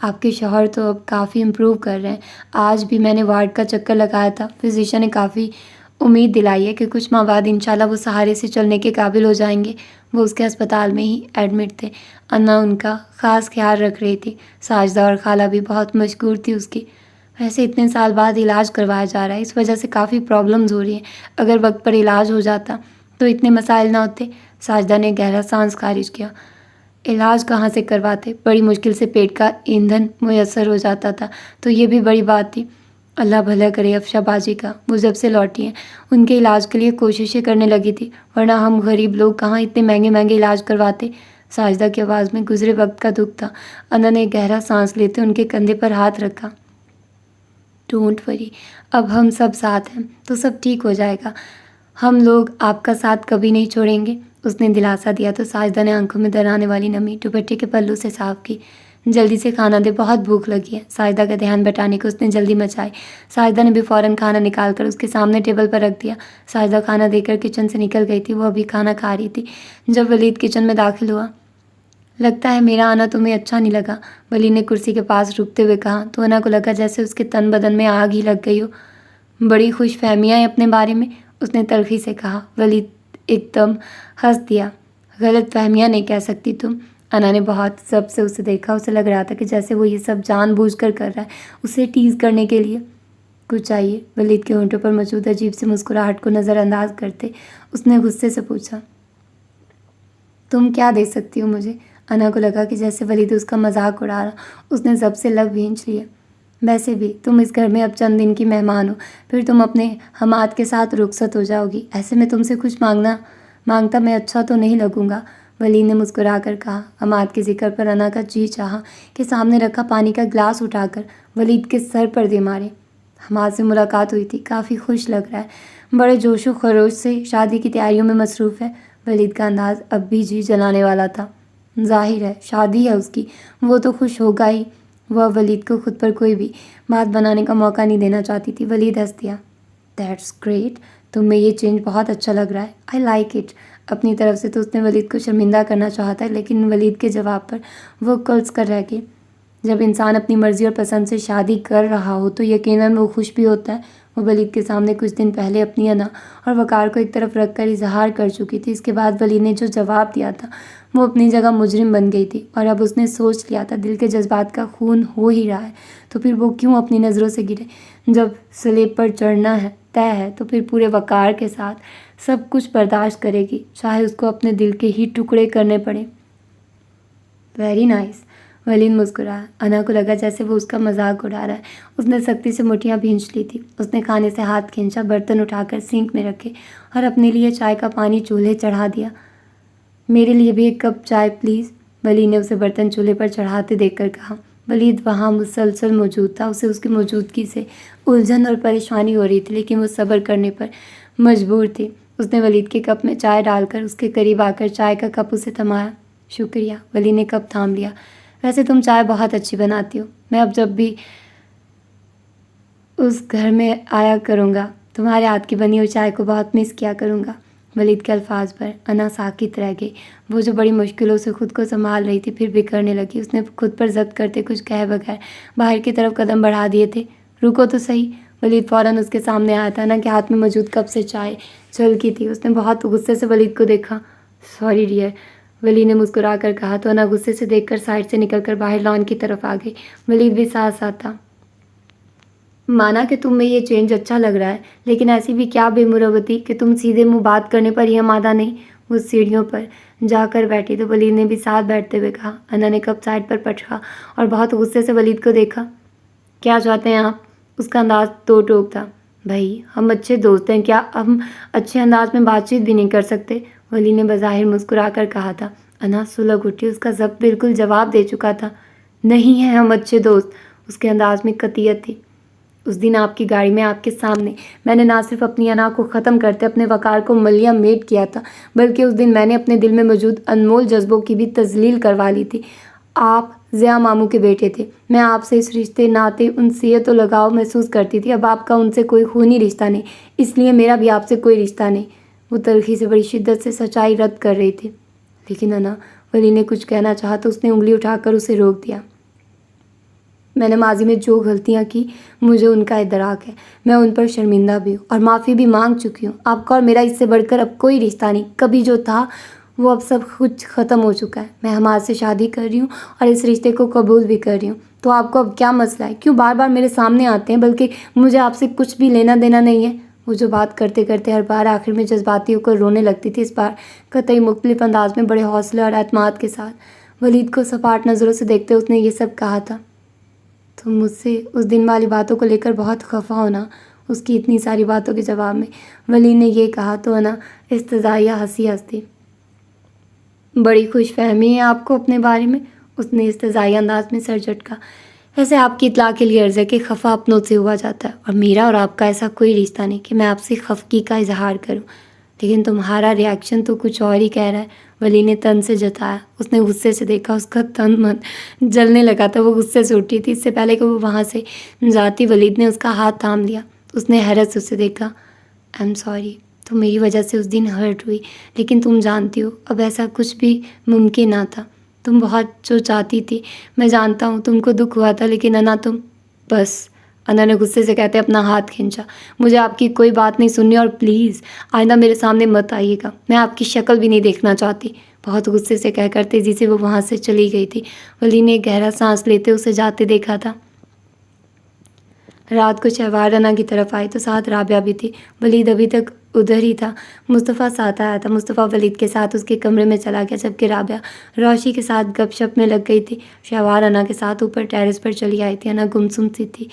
آپ کے شوہر تو اب کافی امپروو کر رہے ہیں، آج بھی میں نے وارڈ کا چکر لگایا تھا، فزیشین نے کافی امید دلائی ہے کہ کچھ ماہ بعد انشاءاللہ وہ سہارے سے چلنے کے قابل ہو جائیں گے۔ وہ اس کے ہسپتال میں ہی ایڈمٹ تھے، انا ان کا خاص خیال رکھ رہی تھی، ساجدہ اور خالہ بھی بہت مشکور تھی اس کی۔ ویسے اتنے سال بعد علاج کروایا جا رہا ہے، اس وجہ سے کافی پرابلمز ہو رہی ہیں، اگر وقت پر علاج ہو جاتا تو اتنے مسائل نہ ہوتے۔ ساجدہ نے گہرا سانس خارج کیا۔ علاج کہاں سے کرواتے، بڑی مشکل سے پیٹ کا ایندھن میسر ہو جاتا تھا تو یہ بھی بڑی بات تھی۔ اللہ بھلا کرے افشا باجی کا، وہ جب سے لوٹی ہیں ان کے علاج کے لیے کوششیں کرنے لگی تھی، ورنہ ہم غریب لوگ کہاں اتنے مہنگے مہنگے علاج کرواتے۔ ساجدہ کی آواز میں گزرے وقت کا دکھ تھا۔ انا نے گہرا سانس لیتے ان کے کندھے پر ہاتھ رکھا۔ ڈونٹ وری، اب ہم سب ساتھ ہیں تو سب ٹھیک ہو جائے گا، ہم لوگ آپ کا ساتھ کبھی نہیں چھوڑیں گے، اس نے دلاسا دیا تو ساجدہ نے آنکھوں میں ڈرانے والی نمی دوپٹے کے پلو سے صاف کی۔ جلدی سے کھانا دے، بہت بھوک لگی ہے۔ ساجدہ کا دھیان بٹانے کو اس نے جلدی مچائی۔ ساجدہ نے بھی فوراً کھانا نکال کر اس کے سامنے ٹیبل پر رکھ دیا۔ ساجدہ کھانا دے کر کچن سے نکل گئی تھی، وہ ابھی کھانا کھا رہی تھی جب ولید کچن میں داخل ہوا۔ لگتا ہے میرا آنا تمہیں اچھا نہیں لگا، ولید نے کرسی کے پاس رکتے ہوئے کہا تو انا کو لگا جیسے اس کے تن بدن میں آگ ہی لگ گئی ہو۔ بڑی خوش فہمیاں ہیں اپنے بارے میں، اس نے تلخی سے کہا۔ ولید ایک دم ہنس دیا۔ غلط فہمیاں نہیں کہہ سکتی تم۔ انا نے بہت ضبط سے اسے دیکھا، اسے لگ رہا تھا کہ جیسے وہ یہ سب جان بوجھ کر رہا ہے، اسے ٹیز کرنے کے لیے۔ کچھ چاہیے؟ ولید کے ہونٹوں پر موجود عجیب سی مسکراہٹ کو نظر انداز کرتے اس نے غصے سے پوچھا۔ تم کیا دے سکتی ہو مجھے؟ انا کو لگا کہ جیسے ولید اس کا مذاق اڑا رہا، اس نے ضبط سے لب بھینچ لیے۔ ویسے بھی تم اس گھر میں اب چند دن کی مہمان ہو، پھر تم اپنے حماد کے ساتھ رخصت ہو جاؤ گی، ایسے میں تم سے کچھ مانگتا میں اچھا تو نہیں لگوں گا۔ ولید نے مسکرا کر کہا۔ عماد کے ذکر پر انا کا جی چاہا کہ سامنے رکھا پانی کا گلاس اٹھا کر ولید کے سر پر دے مارے۔ عماد سے ملاقات ہوئی تھی، کافی خوش لگ رہا ہے، بڑے جوش و خروش سے شادی کی تیاریوں میں مصروف ہے۔ ولید کا انداز اب بھی جی جلانے والا تھا۔ ظاہر ہے شادی ہے اس کی، وہ تو خوش ہوگا ہی۔ وہ ولید کو خود پر کوئی بھی بات بنانے کا موقع نہیں دینا چاہتی تھی۔ ولید ہنس دیا۔ دیٹس گریٹ، تم میں یہ چینج بہت اچھا لگ رہا ہے، آئی لائک اٹ۔ اپنی طرف سے تو اس نے ولید کو شرمندہ کرنا چاہتا ہے، لیکن ولید کے جواب پر وہ کلس کر رہ گئی۔ جب انسان اپنی مرضی اور پسند سے شادی کر رہا ہو تو یقیناً وہ خوش بھی ہوتا ہے۔ وہ ولید کے سامنے کچھ دن پہلے اپنی انا اور وقار کو ایک طرف رکھ کر اظہار کر چکی تھی۔ اس کے بعد ولید نے جو جواب دیا تھا وہ اپنی جگہ مجرم بن گئی تھی، اور اب اس نے سوچ لیا تھا دل کے جذبات کا خون ہو ہی رہا ہے تو پھر وہ کیوں اپنی نظروں سے گرے۔ جب سلیب پر چڑھنا ہے طے ہے تو پھر پورے وقار کے ساتھ سب کچھ برداشت کرے گی، چاہے اس کو اپنے دل کے ہی ٹکڑے کرنے پڑے۔ ویری نائس، ولید مسکرایا۔ انا کو لگا جیسے وہ اس کا مذاق اڑا رہا ہے۔ اس نے سختی سے مٹھیاں بھینچ لی تھی۔ اس نے کھانے سے ہاتھ کھینچا، برتن اٹھا کر سینک میں رکھے اور اپنے لیے چائے کا پانی چولہے چڑھا دیا۔ میرے لیے بھی ایک کپ چائے پلیز، ولید نے اسے برتن چولہے پر چڑھاتے دیکھ کر کہا۔ ولید وہاں مسلسل موجود تھا، اسے اس کی موجودگی سے الجھن اور پریشانی ہو رہی تھی، لیکن وہ صبر کرنے پر مجبور تھی۔ اس نے ولید کے کپ میں چائے ڈال کر اس کے قریب آ کر چائے کا کپ اسے تھمایا۔ شکریہ، ولید نے کپ تھام لیا۔ ویسے تم چائے بہت اچھی بناتی ہو، میں اب جب بھی اس گھر میں آیا کروں گا تمہارے ہاتھ کی بنی ہوئی چائے کو بہت مس کیا کروں گا۔ ولید کے الفاظ پر انا ساکت رہ گئی۔ وہ جو بڑی مشکلوں سے خود کو سنبھال رہی تھی پھر بھی کرنے لگی۔ اس نے خود پر ضبط کرتے کچھ کہے بغیر باہر کی طرف قدم بڑھا دیے تھے۔ رکو تو صحیح، ولید فوراً اس کے سامنے آیا تھا۔ انا کے ہاتھ میں موجود کپ سے چائے چھلکی تھی۔ اس نے بہت غصے سے ولید کو دیکھا۔ سوری ڈیئر، ولید نے مسکرا کر کہا تو انا غصے سے دیکھ کر سائڈ سے نکل کر باہر لان کی طرف آ گئی۔ ولید بھی ساتھ ساتھ تھا۔ مانا کہ تم میں یہ چینج اچھا لگ رہا ہے، لیکن ایسی بھی کیا بے مروتی کہ تم سیدھے منہ بات کرنے پر ہی آمادہ نہیں۔ وہ سیڑھیوں پر جا کر بیٹھی تو ولید نے بھی ساتھ بیٹھتے ہوئے کہا۔ انا نے کپ سائڈ پر پٹکا اور بہت غصے سے ولید کو دیکھا۔ کیا چاہتے ہیں آپ؟ اس کا انداز تو ٹوک تھا۔ بھائی ہم اچھے دوست ہیں، کیا ہم اچھے انداز میں بات چیت بھی نہیں کر سکتے؟ ولید نے بظاہر مسکرا کر کہا تھا۔ انا سلگ اٹھی، اس کا ضبط بالکل جواب دے چکا تھا۔ نہیں ہیں ہم اچھے دوست، اس کے انداز میں قطعیت تھی۔ اس دن آپ کی گاڑی میں آپ کے سامنے میں نے نہ صرف اپنی انا کو ختم کرتے اپنے وقار کو ملیہ میٹ کیا تھا، بلکہ اس دن میں نے اپنے دل میں موجود انمول جذبوں کی بھی تذلیل کروا لی تھی۔ آپ ضیاء ماموں کے بیٹے تھے، میں آپ سے اس رشتے ناطے انسیت و لگاؤ محسوس کرتی تھی۔ اب آپ کا ان سے کوئی خونی رشتہ نہیں، اس لیے میرا بھی آپ سے کوئی رشتہ نہیں۔ وہ تلخی سے بڑی شدت سے سچائی رد کر رہی تھی۔ لیکن انا، ولید نے کچھ کہنا چاہا تو اس نے انگلی اٹھا کر اسے روک دیا۔ میں نے ماضی میں جو غلطیاں کی مجھے ان کا ادراک ہے، میں ان پر شرمندہ بھی ہوں اور معافی بھی مانگ چکی ہوں۔ آپ کا اور میرا اس سے بڑھ کر اب کوئی رشتہ نہیں، کبھی جو تھا وہ اب سب کچھ ختم ہو چکا ہے۔ میں حماد سے شادی کر رہی ہوں اور اس رشتے کو قبول بھی کر رہی ہوں۔ تو آپ کو اب کیا مسئلہ ہے؟ کیوں بار بار میرے سامنے آتے ہیں؟ بلکہ مجھے آپ سے کچھ بھی لینا دینا نہیں ہے۔ وہ جو بات کرتے کرتے ہر بار آخر میں جذباتی ہو کر رونے لگتی تھی، اس بار قطعی مختلف انداز میں بڑے حوصلے اور اعتماد کے ساتھ ولید کو سپاٹ نظروں سے دیکھتے اس نے یہ سب کہا تھا۔ تم مجھ سے اس دن والی باتوں کو لے کر بہت خفا ہونا۔ اس کی اتنی ساری باتوں کے جواب میں ولید نے یہ کہا تو انا استزائیہ ہنسی ہنستی۔ بڑی خوش فہمی ہے آپ کو اپنے بارے میں، اس نے استزائیہ انداز میں سر جھٹکا۔ ایسے آپ کی اطلاع کے لیے عرض ہے کہ خفا اپنوں سے ہوا جاتا ہے، اور میرا اور آپ کا ایسا کوئی رشتہ نہیں کہ میں آپ سے خفگی کا اظہار کروں۔ لیکن تمہارا ریاکشن تو کچھ اور ہی کہہ رہا ہے، ولید نے تن سے جتایا۔ اس نے غصے سے دیکھا، اس کا تن من جلنے لگا تھا۔ وہ غصے سے اٹھی تھی۔ اس سے پہلے کہ وہ وہاں سے جاتی ولید نے اس کا ہاتھ تھام لیا۔ اس نے حیرت سے اسے دیکھا۔ آئی ایم سوری، تو میری وجہ سے اس دن ہرٹ ہوئی، لیکن تم جانتی ہو اب ایسا کچھ بھی ممکن نہ تھا۔ تم بہت جو چاہتی تھی، میں جانتا ہوں تم کو دکھ ہوا تھا، لیکن انا تم بس۔ انا نے غصے سے کہتے اپنا ہاتھ کھینچا۔ مجھے آپ کی کوئی بات نہیں سننی، اور پلیز آئندہ میرے سامنے مت آئیے گا، میں آپ کی شکل بھی نہیں دیکھنا چاہتی۔ بہت غصے سے کہہ کر تیزی سے وہ وہاں سے چلی گئی تھی۔ ولید نے گہرا سانس لیتے اسے جاتے دیکھا تھا۔ رات کو شہوار انا کی طرف آئی تو ساتھ رابعہ بھی تھی۔ ولید ابھی تک ادھر ہی تھا، مصطفیٰ ساتھ آیا تھا۔ مصطفیٰ ولید کے ساتھ اس کے کمرے میں چلا گیا، جبکہ رابعہ روشی کے ساتھ گپ شپ میں لگ گئی تھی۔ شہوار انا کے ساتھ اوپر ٹیرس پر چلی آئی تھی۔ انا گمسم سی تھی۔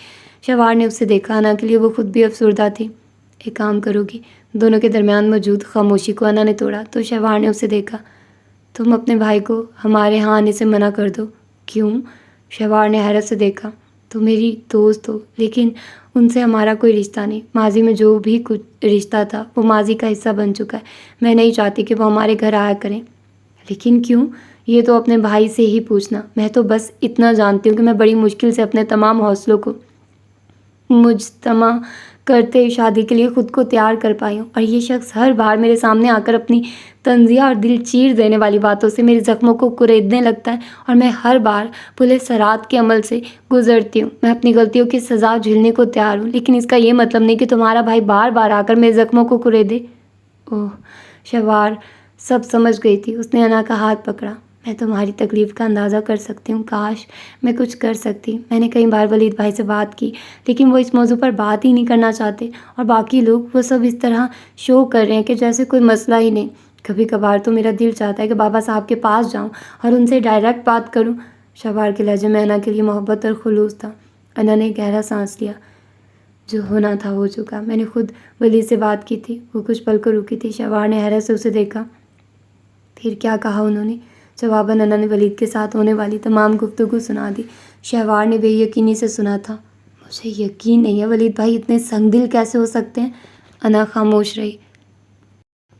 شہوار نے اسے دیکھا۔ انا کے لیے وہ خود بھی افسردہ تھی۔ ایک کام کرو گی؟ دونوں کے درمیان موجود خاموشی کو انا نے توڑا تو شہوار نے اسے دیکھا۔ تم اپنے بھائی کو ہمارے ہاں آنے سے منع کر دو۔ کیوں؟ شہوار نے حیرت سے دیکھا۔ تو میری دوست ہو، لیکن ان سے ہمارا کوئی رشتہ نہیں۔ ماضی میں جو بھی کچھ رشتہ تھا وہ ماضی کا حصہ بن چکا ہے۔ میں نہیں چاہتی کہ وہ ہمارے گھر آیا کریں۔ لیکن کیوں؟ یہ تو اپنے بھائی سے ہی پوچھنا۔ میں تو بس اتنا جانتی ہوں کہ میں بڑی مشکل سے اپنے تمام حوصلوں کو مجتمع کرتے شادی کے لیے خود کو تیار کر پائی ہوں، اور یہ شخص ہر بار میرے سامنے آ کر اپنی طنزیہ اور دل چیر دینے والی باتوں سے میرے زخموں کو کریدنے لگتا ہے، اور میں ہر بار پلے سرات کے عمل سے گزرتی ہوں۔ میں اپنی غلطیوں کی سزا جھیلنے کو تیار ہوں، لیکن اس کا یہ مطلب نہیں کہ تمہارا بھائی بار بار آ کر میرے زخموں کو کریدے۔ اوہ، شہوار سب سمجھ گئی تھی۔ اس نے انا کا ہاتھ پکڑا۔ میں تمہاری تکلیف کا اندازہ کر سکتی ہوں، کاش میں کچھ کر سکتی۔ میں نے کئی بار ولید بھائی سے بات کی، لیکن وہ اس موضوع پر بات ہی نہیں کرنا چاہتے، اور باقی لوگ وہ سب اس طرح شو کر رہے ہیں کہ جیسے کوئی مسئلہ ہی نہیں۔ کبھی کبھار تو میرا دل چاہتا ہے کہ بابا صاحب کے پاس جاؤں اور ان سے ڈائریکٹ بات کروں۔ شہوار کے لہجے میں انا کے لیے محبت اور خلوص تھا۔ انا نے گہرا سانس لیا۔ جو ہونا تھا ہو چکا۔ میں نے خود ولید سے بات کی تھی۔ وہ کچھ پل کو رکی تھی۔ شہوار نے حیرت سے اسے دیکھا۔ پھر کیا کہا انہوں نے؟ جواباً انا نے ولید کے ساتھ ہونے والی تمام گفتگو سنا دی۔ شہوار نے بے یقینی سے سنا تھا۔ مجھے یقین نہیں ہے ولید بھائی اتنے سنگ دل کیسے ہو سکتے ہیں؟ انا خاموش رہی۔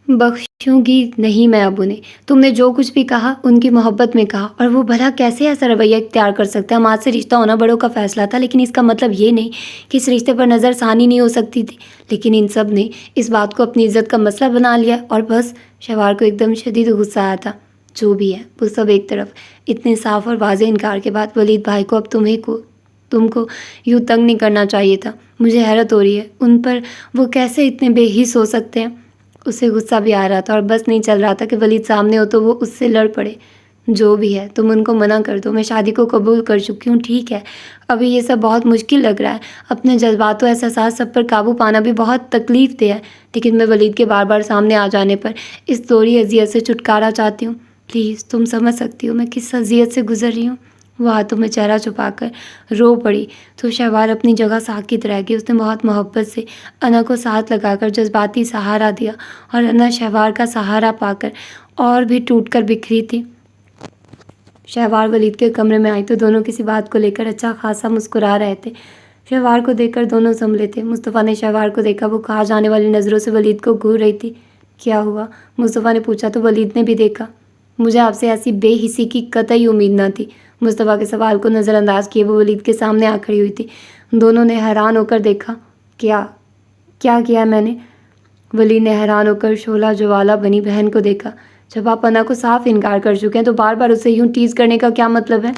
بخشوں گی نہیں میں اب انہیں۔ تم نے جو کچھ بھی کہا ان کی محبت میں کہا، اور وہ بھلا کیسے ایسا رویہ اختیار کر سکتے ہیں؟ ہمارے سے رشتہ ہونا بڑوں کا فیصلہ تھا، لیکن اس کا مطلب یہ نہیں کہ اس رشتے پر نظر ثانی نہیں ہو سکتی تھی۔ لیکن ان سب نے اس بات کو اپنی عزت کا مسئلہ بنا لیا، اور بس۔ شہوار کو ایک دم شدید غصہ آیا تھا۔ جو بھی ہے وہ سب ایک طرف۔ اتنے صاف اور واضح انکار کے بعد ولید بھائی کو اب تم کو یوں تنگ نہیں کرنا چاہیے تھا۔ مجھے حیرت ہو رہی ہے ان پر، وہ کیسے اتنے بے حس ہو سکتے ہیں؟ اسے غصہ بھی آ رہا تھا، اور بس نہیں چل رہا تھا کہ ولید سامنے ہو تو وہ اس سے لڑ پڑے۔ جو بھی ہے تم ان کو منع کر دو۔ میں شادی کو قبول کر چکی ہوں، ٹھیک ہے؟ ابھی یہ سب بہت مشکل لگ رہا ہے۔ اپنے جذبات و احساسات سب پر قابو پانا بھی بہت تکلیف دہ ہے، لیکن میں ولید کے بار بار سامنے آ جانے پر اس دوہری اذیت سے چھٹکارا چاہتی ہوں۔ پلیز، تم سمجھ سکتی ہو میں کس اذیت سے گزر رہی ہوں۔ وہ ہاتھوں میں چہرہ چھپا کر رو پڑی تو شہوار اپنی جگہ ساکت رہ گئی۔ اس نے بہت محبت سے انا کو ساتھ لگا کر جذباتی سہارا دیا، اور انا شہوار کا سہارا پا کر اور بھی ٹوٹ کر بکھری تھی۔ شہوار ولید کے کمرے میں آئی تو دونوں کسی بات کو لے کر اچھا خاصا مسکرا رہے تھے۔ شہوار کو دیکھ کر دونوں سنبھلے تھے۔ مصطفیٰ نے شہوار کو دیکھا، وہ کہاں جانے والی نظروں سے ولید کو گھور رہی تھی۔ کیا ہوا؟ مصطفیٰ نے پوچھا تو ولید نے بھی دیکھا۔ مجھے آپ سے ایسی بے حسی کی قطعی امید نہ تھی۔ مصطفیٰ کے سوال کو نظر انداز کیے وہ ولید کے سامنے آ کھڑی ہوئی تھی۔ دونوں نے حیران ہو کر دیکھا۔ کیا کیا میں نے؟ ولید نے حیران ہو کر شعلہ جوالا بنی بہن کو دیکھا۔ جب آپ انا کو صاف انکار کر چکے ہیں تو بار بار اسے یوں ٹیز کرنے کا کیا مطلب ہے؟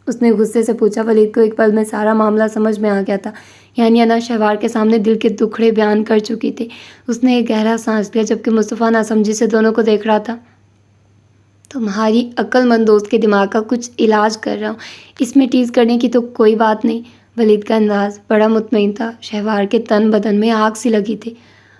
اس نے غصے سے پوچھا۔ ولید کو ایک پل میں سارا معاملہ سمجھ میں آ گیا تھا، یعنی انا شہوار کے سامنے دل کے دکھڑے بیان کر چکی تھی۔ اس نے ایک گہرا سانس لیا، جبکہ مصطفیٰ ناسمجھی سے دونوں کو دیکھ رہا تھا۔ تمہاری عقل مند دوست کے دماغ کا کچھ علاج کر رہا ہوں، اس میں ٹیز کرنے کی تو کوئی بات نہیں۔ ولید کا انداز بڑا مطمئن تھا۔ شہوار کے تن بدن میں آگ سی لگی تھی۔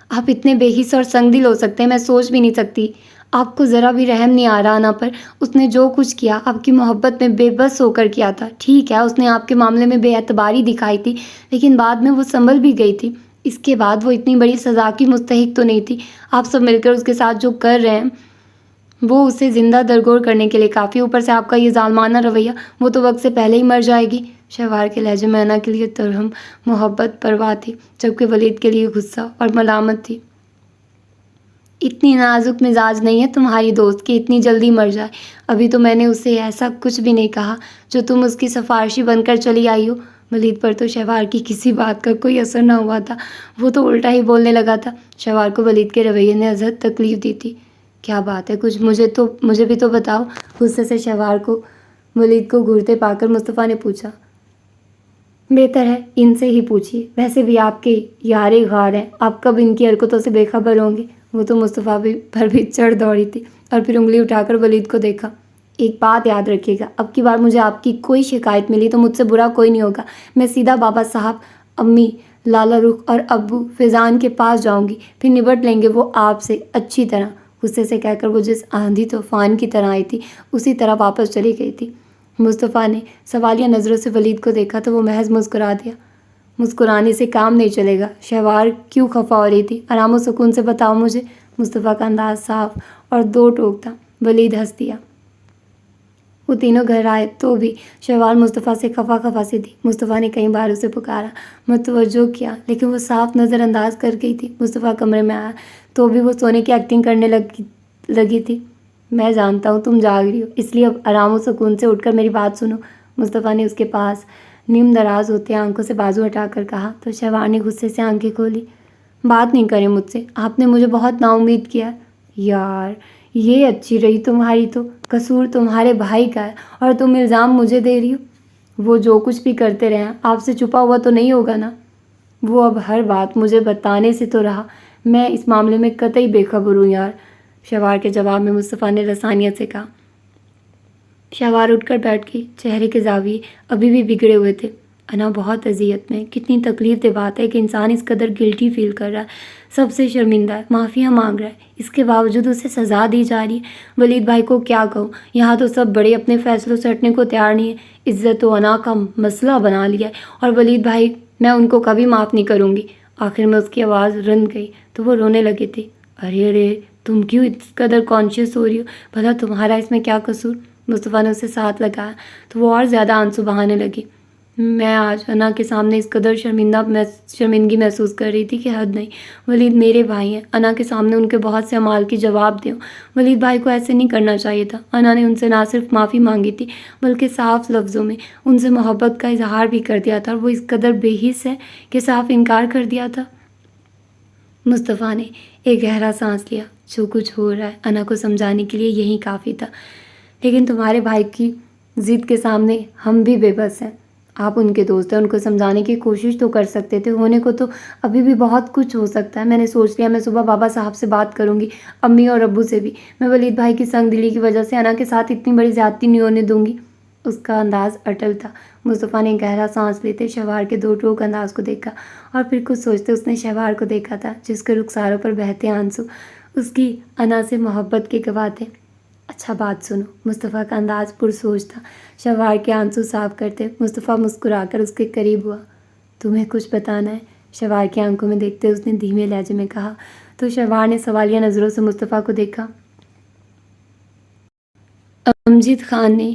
آپ اتنے بے حس اور سنگ دل ہو سکتے ہیں، میں سوچ بھی نہیں سکتی۔ آپ کو ذرا بھی رحم نہیں آ رہا انا پر۔ اس نے جو کچھ کیا آپ کی محبت میں بے بس ہو کر کیا تھا۔ ٹھیک ہے اس نے آپ کے معاملے میں بے اعتباری دکھائی تھی، لیکن بعد میں وہ سنبھل بھی گئی تھی۔ اس کے بعد وہ اتنی بڑی سزا کی مستحق تو نہیں تھی۔ آپ سب مل کر اس کے ساتھ جو کر رہے ہیں وہ اسے زندہ درگور کرنے کے لیے کافی۔ اوپر سے آپ کا یہ ظالمانہ رویہ، وہ تو وقت سے پہلے ہی مر جائے گی۔ شہوار کے لہجے میں انا کے لیے ترہم محبت پرواہ تھی، جبکہ ولید کے لیے غصہ اور ملامت تھی۔ اتنی نازک مزاج نہیں ہے تمہاری دوست کہ اتنی جلدی مر جائے۔ ابھی تو میں نے اسے ایسا کچھ بھی نہیں کہا جو تم اس کی سفارشی بن کر چلی آئی ہو۔ ولید پر تو شہوار کی کسی بات کا کوئی اثر نہ ہوا تھا، وہ تو الٹا ہی بولنے لگا تھا۔ شہوار کو ولید کے رویے نے ازحد تکلیف دی تھی۔ کیا بات ہے؟ کچھ مجھے بھی تو بتاؤ۔ غصے سے شہوار کو ولید کو گھورتے پا کر مصطفیٰ نے پوچھا۔ بہتر ہے ان سے ہی پوچھیے، ویسے بھی آپ کے یارے غار ہیں، آپ کب ان کی حرکتوں سے بے خبر ہوں گے؟ وہ تو مصطفیٰ پر بھی چڑھ دوڑی تھی، اور پھر انگلی اٹھا کر ولید کو دیکھا۔ ایک بات یاد رکھیے گا، اب کی بار مجھے آپ کی کوئی شکایت ملی تو مجھ سے برا کوئی نہیں ہوگا۔ میں سیدھا بابا صاحب، امی، لالا رخ اور ابو فیضان کے پاس جاؤں گی، پھر نبٹ لیں گے وہ آپ سے اچھی طرح۔ غصے سے کہہ کر وہ جس آندھی طوفان کی طرح آئی تھی اسی طرح واپس چلی گئی تھی۔ مصطفیٰ نے سوالیہ نظروں سے ولید کو دیکھا تو وہ محض مسکرا دیا۔ مسکرانے سے کام نہیں چلے گا۔ شہوار کیوں خفا ہو رہی تھی؟ آرام و سکون سے بتاؤ مجھے۔ مصطفیٰ کا انداز صاف اور دو ٹوک تھا۔ ولید ہنس دیا۔ وہ تینوں گھر آئے تو بھی شہوار مصطفیٰ سے خفا خفا سی تھی۔ مصطفیٰ نے کئی بار اسے پکارا، متوجہ کیا، لیکن وہ صاف نظر انداز کر گئی تھی۔ مصطفیٰ کمرے میں آیا تو بھی وہ سونے کی ایکٹنگ کرنے لگی تھی۔ میں جانتا ہوں تم جاگ رہی ہو، اس لیے اب آرام و سکون سے اٹھ کر میری بات سنو، مصطفیٰ نے اس کے پاس نیم دراز ہوتے آنکھوں سے بازو ہٹا کر کہا تو شہوار نے غصے سے آنکھیں کھولی۔ بات نہیں کریں مجھ سے، آپ نے مجھے بہت نا امید کیا۔ یار یہ اچھی رہی تمہاری تو، قصور تمہارے بھائی کا ہے اور تم الزام مجھے دے رہی ہو۔ وہ جو کچھ بھی کرتے رہے ہیں آپ سے چھپا ہوا تو نہیں ہوگا نا؟ وہ اب ہر بات مجھے بتانے سے تو رہا، میں اس معاملے میں قطعی بے خبر ہوں یار، شہوار کے جواب میں مصطفیٰ نے رسانیت سے کہا۔ شہوار اٹھ کر بیٹھ گئی، چہرے کے زاویے ابھی بھی بگڑے ہوئے تھے۔ انا بہت اذیت میں، کتنی تکلیف دہ بات ہے کہ انسان اس قدر گلٹی فیل کر رہا ہے، سب سے شرمندہ ہے، معافیاں مانگ رہا ہے، اس کے باوجود اسے سزا دی جا رہی ہے۔ ولید بھائی کو کیا کہوں، یہاں تو سب بڑے اپنے فیصلوں سے ہٹنے کو تیار نہیں ہے، عزت و انا کا مسئلہ بنا لیا ہے، اور ولید بھائی میں ان کو کبھی معاف نہیں کروں گی۔ آخر میں اس کی آواز رن گئی تو وہ رونے لگے تھے۔ ارے تم کیوں اس قدر کانشیس ہو رہی ہو، بھلا تمہارا اس میں کیا قصور؟ مصطفیٰ نے اسے ساتھ لگایا تو وہ اور زیادہ آنسو بہانے لگی۔ میں آج انا کے سامنے اس قدر شرمندگی محسوس کر رہی تھی کہ حد نہیں۔ ولید میرے بھائی ہیں، انا کے سامنے ان کے بہت سے اعمال کی جواب دوں۔ ولید بھائی کو ایسے نہیں کرنا چاہیے تھا۔ انا نے ان سے نہ صرف معافی مانگی تھی بلکہ صاف لفظوں میں ان سے محبت کا اظہار بھی کر دیا تھا، اور وہ اس قدر بے حس ہے کہ صاف انکار کر دیا تھا۔ مصطفیٰ نے ایک گہرا سانس لیا۔ جو کچھ ہو رہا ہے انا کو سمجھانے کے لیے یہی کافی تھا، لیکن تمہارے بھائی کی ضد کے سامنے ہم بھی بے بس ہیں۔ آپ ان کے دوست ہیں، ان کو سمجھانے کی کوشش تو کر سکتے تھے، ہونے کو تو ابھی بھی بہت کچھ ہو سکتا ہے۔ میں نے سوچ لیا میں صبح بابا صاحب سے بات کروں گی، امی اور ابو سے بھی۔ میں ولید بھائی کی سنگ دلی کی وجہ سے انا کے ساتھ اتنی بڑی زیادتی نہیں ہونے دوں گی۔ اس کا انداز اٹل تھا۔ مصطفیٰ نے گہرا سانس لیتے شہوار کے دو ٹوک انداز کو دیکھا، اور پھر کچھ سوچتے اس نے شہوار کو دیکھا تھا جس کے رخساروں پر بہتے آنسو اس کی انا سے محبت کے گواہ تھے۔ اچھا بات سنو، مصطفیٰ کا انداز پرسوچ تھا شہوار کے آنسو صاف کرتے۔ مصطفیٰ مسکرا کر اس کے قریب ہوا۔ تمہیں کچھ بتانا ہے؟ شہوار کی آنکھوں میں دیکھتے اس نے دھیمے لہجے میں کہا تو شہوار نے سوالیہ نظروں سے مصطفیٰ کو دیکھا۔ امجد خان نے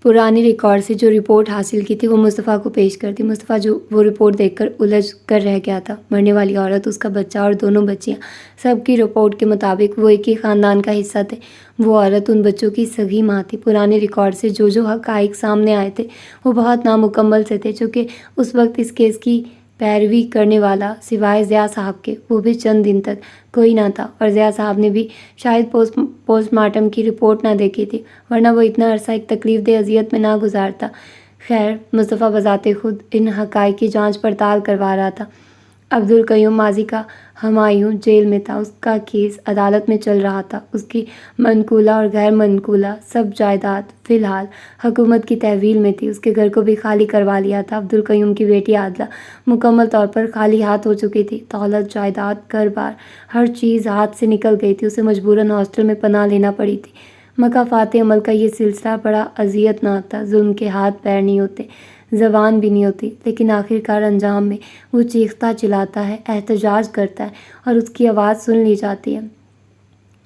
پرانی ریکارڈ سے جو رپورٹ حاصل کی تھی وہ مصطفیٰ کو پیش کر دی۔ مصطفیٰ جو وہ رپورٹ دیکھ کر الجھ کر رہ گیا تھا۔ مرنے والی عورت، اس کا بچہ اور دونوں بچیاں، سب کی رپورٹ کے مطابق وہ ایک ہی خاندان کا حصہ تھے۔ وہ عورت ان بچوں کی سگی ماں تھی۔ پرانے ریکارڈ سے جو حقائق سامنے آئے تھے وہ بہت نامکمل سے تھے، چونکہ اس وقت اس کیس کی پیروی کرنے والا سوائے ضیاء صاحب کے وہ بھی چند دن تک کوئی نہ تھا، اور ضیاء صاحب نے بھی شاید پوسٹ مارٹم کی رپورٹ نہ دیکھی تھی، ورنہ وہ اتنا عرصہ ایک تکلیف دہ اذیت میں نہ گزارتا۔ خیر، مصطفیٰ بذات خود ان حقائق کی جانچ پڑتال کروا رہا تھا۔ عبدالقیوم ماضی کا ہمایوں جیل میں تھا، اس کا کیس عدالت میں چل رہا تھا۔ اس کی منقولہ اور غیر منقولہ سب جائیداد فی الحال حکومت کی تحویل میں تھی۔ اس کے گھر کو بھی خالی کروا لیا تھا۔ عبدالقیوم کی بیٹی عادلہ مکمل طور پر خالی ہاتھ ہو چکی تھی۔ دولت، جائیداد، گھر بار، ہر چیز ہاتھ سے نکل گئی تھی۔ اسے مجبوراً ہاسٹل میں پناہ لینا پڑی تھی۔ مکافات عمل کا یہ سلسلہ بڑا اذیت ناک تھا۔ ظلم کے ہاتھ پیر نہیں ہوتے، زبان بھی نہیں ہوتی، لیکن آخرکار انجام میں وہ چیختا چلاتا ہے، احتجاج کرتا ہے، اور اس کی آواز سن لی جاتی ہے۔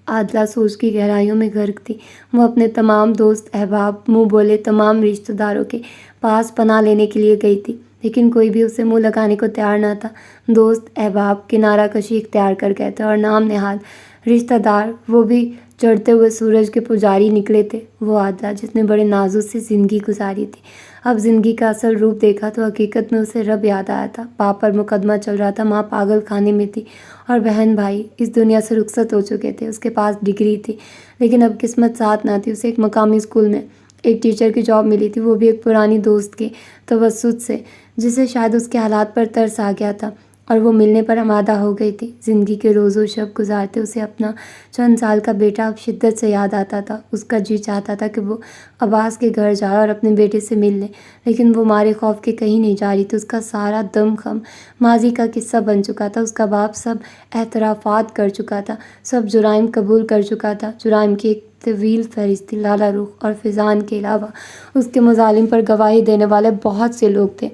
عادلہ سوچ کی گہرائیوں میں غرق تھی۔ وہ اپنے تمام دوست احباب، منہ بولے تمام رشتہ داروں کے پاس پناہ لینے کے لیے گئی تھی، لیکن کوئی بھی اسے منہ لگانے کو تیار نہ تھا۔ دوست احباب کنارہ کشی اختیار کر گئے تھے، اور نام نہاد رشتہ دار وہ بھی چڑھتے ہوئے سورج کے پجاری نکلے تھے۔ وہ عادلہ جس نے بڑے نازوں سے زندگی گزاری تھی، اب زندگی کا اصل روپ دیکھا تو حقیقت میں اسے رب یاد آیا تھا۔ باپ پر مقدمہ چل رہا تھا، ماں پاگل خانے میں تھی، اور بہن بھائی اس دنیا سے رخصت ہو چکے تھے۔ اس کے پاس ڈگری تھی، لیکن اب قسمت ساتھ نہ تھی۔ اسے ایک مقامی اسکول میں ایک ٹیچر کی جاب ملی تھی، وہ بھی ایک پرانی دوست کے توسط سے، جسے شاید اس کے حالات پر ترس آ گیا تھا، اور وہ ملنے پر آمادہ ہو گئی تھی۔ زندگی کے روز و شب گزارتے اسے اپنا چند سال کا بیٹا اب شدت سے یاد آتا تھا۔ اس کا جی چاہتا تھا کہ وہ عباس کے گھر جائے اور اپنے بیٹے سے مل لے، لیکن وہ مارے خوف کے کہیں نہیں جا رہی تھی۔ اس کا سارا دم خم ماضی کا قصہ بن چکا تھا۔ اس کا باپ سب اعترافات کر چکا تھا، سب جرائم قبول کر چکا تھا۔ جرائم کی ایک طویل فہرست تھی۔ لالا روخ اور فیضان کے علاوہ اس کے مظالم پر گواہی دینے والے بہت سے لوگ تھے۔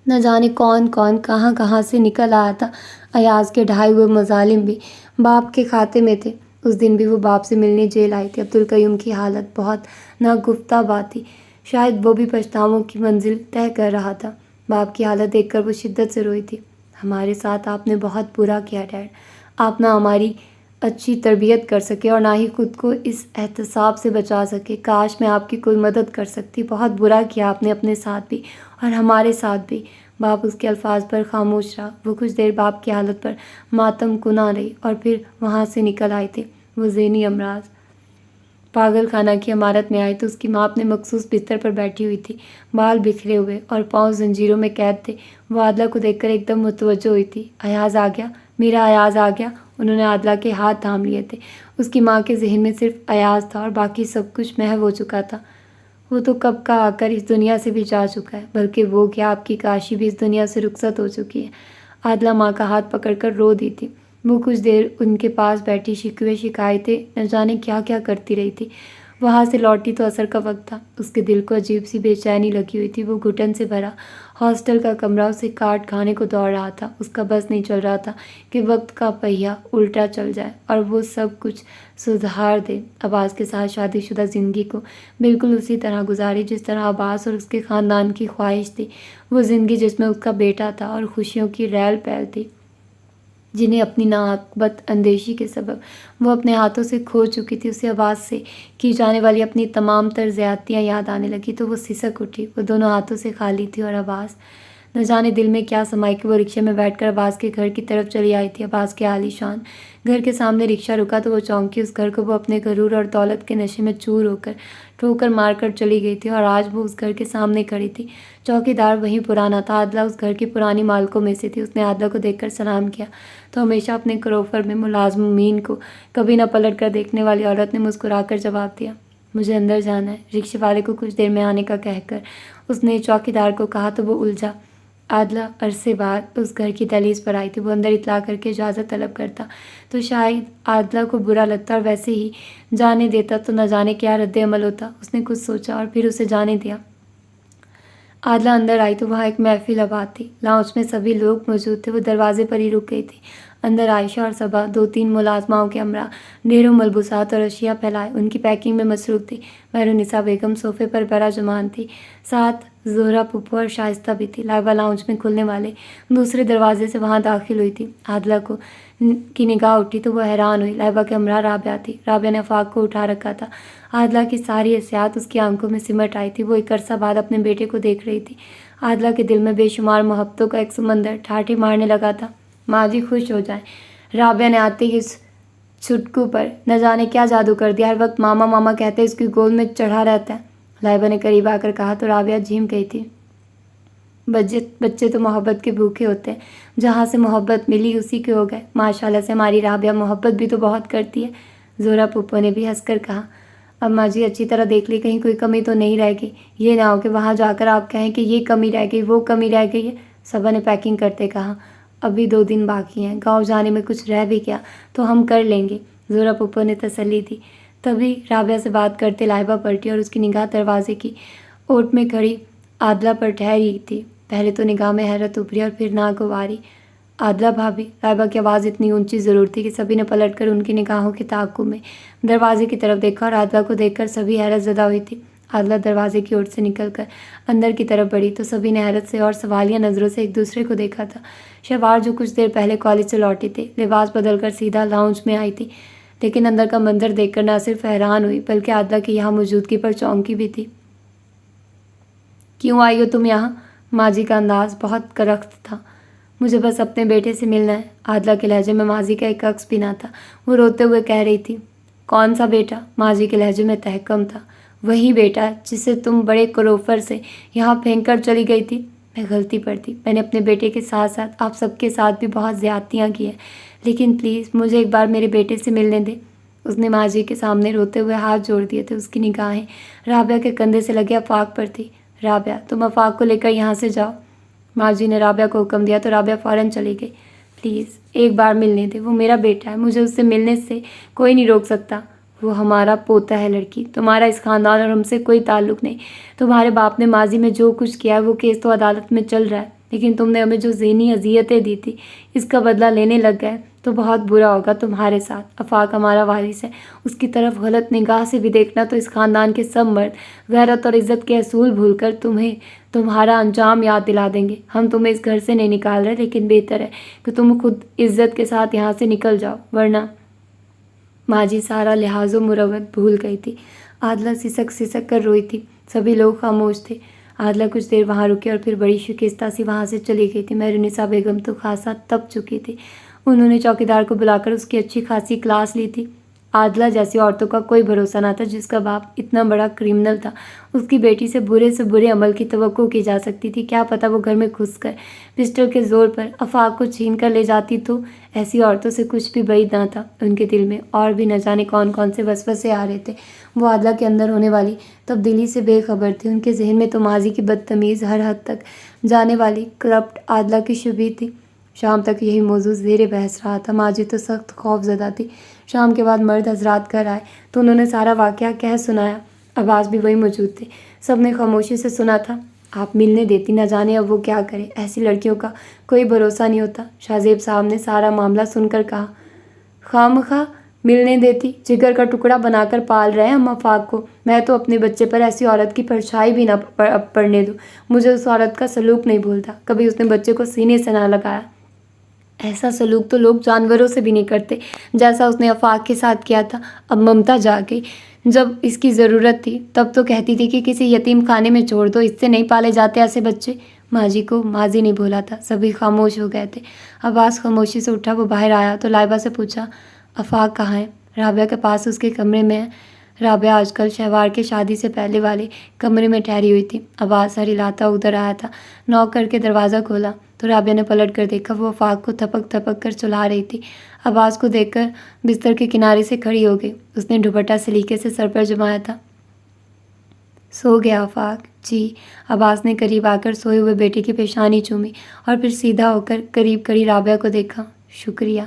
نہ جانے کون کون کہاں سے نکل آیا تھا۔ ایاز کے ڈھائے ہوئے مظالم بھی باپ کے کھاتے میں تھے۔ اس دن بھی وہ باپ سے ملنے جیل آئی تھی۔ عبدالقیوم کی حالت بہت ناگفتہ بات تھی، شاید وہ بھی پچھتاووں کی منزل طے کر رہا تھا۔ باپ کی حالت دیکھ کر وہ شدت سے روئی تھی۔ ہمارے ساتھ آپ نے بہت برا کیا ڈیڈ، آپ نہ ہماری اچھی تربیت کر سکے اور نہ ہی خود کو اس احتساب سے بچا سکے۔ کاش میں آپ کی کوئی مدد کر سکتی۔ بہت برا کیا آپ نے اپنے ساتھ بھی اور ہمارے ساتھ بھی۔ باپ اس کے الفاظ پر خاموش رہا۔ وہ کچھ دیر باپ کی حالت پر ماتم کنا رہی اور پھر وہاں سے نکل آئے تھے۔ وہ ذہنی امراض پاگل خانہ کی عمارت میں آئی تو اس کی ماں اپنے مخصوص بستر پر بیٹھی ہوئی تھی، بال بکھرے ہوئے اور پاؤں زنجیروں میں قید تھے۔ وہ عادلہ کو دیکھ کر ایک دم متوجہ ہوئی تھی۔ ایاز آ گیا، میرا ایاز آ گیا۔ انہوں نے عادلہ کے ہاتھ تھام لیے تھے۔ اس کی ماں کے ذہن میں صرف ایاز تھا اور باقی سب کچھ محو ہو چکا تھا۔ وہ تو کب کا آ کر اس دنیا سے بھی جا چکا ہے، بلکہ وہ کیا آپ کی کاشی بھی اس دنیا سے رخصت ہو چکی ہے۔ عادلہ ماں کا ہاتھ پکڑ کر رو دی تھی۔ وہ کچھ دیر ان کے پاس بیٹھی شکوے شکایتیں نہ جانے کیا کیا کرتی رہی تھی۔ وہاں سے لوٹی تو عصر کا وقت تھا۔ اس کے دل کو عجیب سی بے چینی لگی ہوئی تھی۔ وہ گھٹن سے بھرا ہاسٹل کا کمرہ اسے کاٹ کھانے کو دوڑ رہا تھا۔ اس کا بس نہیں چل رہا تھا کہ وقت کا پہیہ الٹا چل جائے اور وہ سب کچھ سدھار دے۔ عباس کے ساتھ شادی شدہ زندگی کو بالکل اسی طرح گزاری جس طرح عباس اور اس کے خاندان کی خواہش تھی۔ وہ زندگی جس میں اس کا بیٹا تھا اور خوشیوں کی ریل پیل تھی، جنہیں اپنی ناعاقبت اندیشی کے سبب وہ اپنے ہاتھوں سے کھو چکی تھی۔ اسے عباس سے کی جانے والی اپنی تمام تر زیادتیاں یاد آنے لگی تو وہ سسک اٹھی۔ وہ دونوں ہاتھوں سے خالی تھی اور عباس نہ جانے دل میں کیا سمائی کہ وہ رکشے میں بیٹھ کر عباس کے گھر کی طرف چلی آئی تھی۔ عباس کے عالی شان گھر کے سامنے رکشہ رکا تو وہ چونکی۔ اس گھر کو وہ اپنے غرور اور دولت کے نشے میں چور ہو کر ٹھوکر مار کر چلی گئی تھی اور آج وہ اس گھر کے سامنے کھڑی تھی۔ چوکی دار وہی پرانا تھا۔ عادلہ اس گھر کی پرانی مالکوں میں سے تھی۔ اس نے عادلہ کو دیکھ کر سلام کیا تو ہمیشہ اپنے کروفر میں ملازمین کو کبھی نہ پلٹ کر دیکھنے والی عورت نے مسکرا کر جواب دیا، مجھے اندر جانا ہے۔ رکشے والے کو کچھ دیر میں آنے کا کہہ کر اس نے چوکی دار کو کہا تو وہ الجھا۔ عادلہ عرصے بعد اس گھر کی دہلیز پر آئی تھی۔ وہ اندر اطلاع کر کے اجازت طلب کرتا تو شاید عادلہ کو برا لگتا اور ویسے ہی جانے دیتا تو نہ جانے کیا رد عمل ہوتا۔ اس نے کچھ سوچا اور پھر اسے جانے دیا۔ عادلہ اندر آئی تو وہاں ایک محفل آباد تھی۔ لاؤنج میں سبھی لوگ موجود تھے۔ وہ دروازے پر ہی رک گئی تھی۔ اندر عائشہ اور صبا دو تین ملازماؤں کے ہمراہ ڈھیروں ملبوسات اور اشیاء پھیلائے ان کی پیکنگ میں مصروف تھی۔ مہرالنساء بیگم صوفے پر براجمان تھی، ساتھ زہرہ پھپھو اور شائستہ بھی تھی۔ لائبہ لاؤنج میں کھلنے والے دوسرے دروازے سے وہاں داخل ہوئی تھی۔ عادلہ کی نگاہ اٹھی تو وہ حیران ہوئی۔ لائبہ کے ہمراہ رابعہ تھی۔ رابعہ نے آفاق کو اٹھا رکھا تھا۔ عادلہ کی ساری حسیات اس کی آنکھوں میں سمٹ آئی تھی۔ وہ ایک عرصہ بعد اپنے بیٹے کو دیکھ رہی تھی۔ عادلہ کے دل میں بے شمار محبتوں کا ایک سمندر ٹھاٹھے مارنے لگا تھا۔ ماں جی خوش ہو جائیں۔ رابعہ نے آتے ہی اس چھٹکو پر نہ جانے کیا جادو کر دیا، ہر وقت ماما ماما کہتے اس کی گود میں چڑھا رہتا ہے۔ لائبہ نے قریب آ کر کہا تو رابعہ جھیم گئی تھی۔ بچے تو محبت کے بھوکے ہوتے ہیں، جہاں سے محبت ملی اسی کے ہو گئے۔ ماشاءاللہ سے ہماری رابعہ محبت بھی تو بہت کرتی ہے، زہرہ پھپھو نے بھی ہنس کر کہا۔ اب ماں جی اچھی طرح دیکھ لی، کہیں کوئی کمی تو نہیں رہ گئی، یہ نہ ہو کہ وہاں جا کر آپ کہیں کہ یہ کمی رہ گئی وہ کمی رہ گئی ہے، صبا نے پیکنگ کرتے کہا۔ ابھی 2 دن باقی ہیں، گاؤں جانے میں کچھ رہ بھی گیا تو ہم کر لیں گے، زہرہ پھپھو نے تسلی دی۔ تبھی رابعہ سے بات کرتے لائبہ پلٹی اور اس کی نگاہ دروازے کی اوٹ میں کھڑی عادلہ پر ٹھہری تھی۔ پہلے تو نگاہ میں حیرت ابھری اور پھر ناگواری۔ عادلہ بھابھی، لائبہ کی آواز اتنی اونچی ضرور تھی کہ سبھی نے پلٹ کر ان کی نگاہوں کے تعاقب میں دروازے کی طرف دیکھا اور عادلہ کو دیکھ کر سبھی حیرت زدہ ہوئی تھی۔ عادلہ دروازے کی اوٹ سے نکل کر اندر کی طرف بڑھی تو سبھی نے حیرت سے اور سوالیہ نظروں سے ایک دوسرے کو دیکھا تھا۔ شہوار جو کچھ دیر پہلے کالج سے لوٹے تھے، لباس بدل کر سیدھا لاؤنج میں آئی تھی، لیکن اندر کا منظر دیکھ کر نہ صرف حیران ہوئی بلکہ عادلہ کی یہاں موجودگی پر چونکی بھی تھی۔ کیوں آئی ہو تم یہاں؟ ماضی کا انداز بہت کرخت تھا۔ مجھے بس اپنے بیٹے سے ملنا ہے۔ عادلہ کے لہجے میں ماضی کا ایک عکس بھی نہ تھا۔ وہ روتے ہوئے کہہ رہی تھی، کون سا بیٹا؟ ماضی کے لہجے میں تحکم تھا۔ وہی بیٹا جسے تم بڑے کروفر سے یہاں پھینک کر چلی گئی تھی۔ میں غلطی پر تھی، میں نے اپنے بیٹے کے ساتھ ساتھ آپ سب کے ساتھ بھی بہت زیادتیاں کی ہیں، لیکن پلیز مجھے ایک بار میرے بیٹے سے ملنے دے۔ اس نے ماضی کے سامنے روتے ہوئے ہاتھ جوڑ دیے تھے۔ اس کی نگاہیں رابعہ کے کندھے سے لگے آفاق پر تھی۔ رابعہ، تم آفاق کو لے کر یہاں سے جاؤ۔ ماضی نے رابعہ کو حکم دیا تو رابعہ فوراً چلی گئی۔ پلیز ایک بار ملنے دے، وہ میرا بیٹا ہے، مجھے اس سے ملنے سے کوئی نہیں روک سکتا۔ وہ ہمارا پوتا ہے لڑکی، تمہارا اس خاندان اور ہم سے کوئی تعلق نہیں۔ تمہارے باپ نے ماضی میں جو کچھ کیا ہے وہ کیس تو عدالت میں چل رہا ہے، لیکن تم نے ہمیں جو ذہنی اذیتیں دی تھی اس کا بدلہ لینے لگ گئے۔ تو بہت برا ہوگا تمہارے ساتھ۔ آفاق ہمارا وارث ہے، اس کی طرف غلط نگاہ سے بھی دیکھنا تو اس خاندان کے سب مرد غیرت اور عزت کے اصول بھول کر تمہیں تمہارا انجام یاد دلا دیں گے۔ ہم تمہیں اس گھر سے نہیں نکال رہے، لیکن بہتر ہے کہ تم خود عزت کے ساتھ یہاں سے نکل جاؤ، ورنہ ماجی سارا لحاظ و مروت بھول گئی تھی۔ عادلہ سسک سسک کر روئی تھی۔ سبھی لوگ خاموش تھے۔ عادلہ کچھ دیر وہاں رکی اور پھر بڑی شکستہ سی وہاں سے چلی گئی تھی۔ مہرونسا بیگم تو خاصا تپ چکی تھی۔ انہوں نے چوکیدار کو بلا کر اس کی اچھی خاصی کلاس لی تھی۔ عادلہ جیسی عورتوں کا کوئی بھروسہ نہ تھا، جس کا باپ اتنا بڑا کرمنل تھا۔ اس کی بیٹی سے برے عمل کی توقع کی جا سکتی تھی۔ کیا پتہ وہ گھر میں گھس کر پسٹل کے زور پر آفاق کو چھین کر لے جاتی تو ایسی عورتوں سے کچھ بھی بعید نہ تھا۔ ان کے دل میں اور بھی نہ جانے کون کون سے وسوسے آ رہے تھے۔ وہ عادلہ کے اندر ہونے والی تبدیلی سے بے خبر تھے۔ ان کے ذہن میں تو ماضی کی بدتمیز ہر حد تک جانے والی کرپٹ عادلہ کی شبیہ تھی۔ شام تک یہی موضوع زیر بحث رہا تھا۔ ماجی تو سخت خوف زدہ تھی۔ شام کے بعد مرد حضرات گھر آئے تو انہوں نے سارا واقعہ کہہ سنایا۔ عباس بھی وہی موجود تھے۔ سب نے خاموشی سے سنا تھا۔ آپ ملنے دیتی، نہ جانے اب وہ کیا کرے، ایسی لڑکیوں کا کوئی بھروسہ نہیں ہوتا۔ شاہ زیب صاحب نے سارا معاملہ سن کر کہا، خواہ ملنے دیتی، جگر کا ٹکڑا بنا کر پال رہے ہیں ہم آفاق کو۔ میں تو اپنے بچے پر ایسی عورت کی پرچھائی بھی نہ پڑنے دوں۔ مجھے اس عورت کا سلوک نہیں بھولتا، کبھی اس نے بچے کو سینے سے نہ لگایا۔ ایسا سلوک تو لوگ جانوروں سے بھی نہیں کرتے، جیسا اس نے آفاق کے ساتھ کیا تھا۔ اب ممتا جا گئی۔ جب اس کی ضرورت تھی تب تو کہتی تھی کہ کسی یتیم خانے میں چھوڑ دو، اس سے نہیں پالے جاتے ایسے بچے۔ ماجی کو ماضی نہیں بھولا تھا۔ سبھی خاموش ہو گئے تھے۔ عباس خاموشی سے اٹھا۔ وہ باہر آیا تو لائبہ سے پوچھا، آفاق کہاں ہے؟ رابعہ کے پاس اس کے کمرے میں ہے۔ رابعہ آج کل شہوار کے شادی سے پہلے والے کمرے میں ٹھہری ہوئی تھی۔ عباس سر ہلاتا ادھر آیا تھا۔ نوک کر کے دروازہ کھولا تو رابعہ نے پلٹ کر دیکھا۔ وہ آفاق کو تھپک تھپک کر سلا رہی تھی۔ عباس کو دیکھ کر بستر کے کنارے سے کھڑی ہو گئی۔ اس نے دوپٹہ سلیقے سے سر پر جمایا تھا۔ سو گیا آفاق؟ جی۔ عباس نے قریب آ کر سوئے ہوئے بیٹے کی پیشانی چومی اور پھر سیدھا ہو کر قریب کھڑی رابعہ کو دیکھا۔ شکریہ،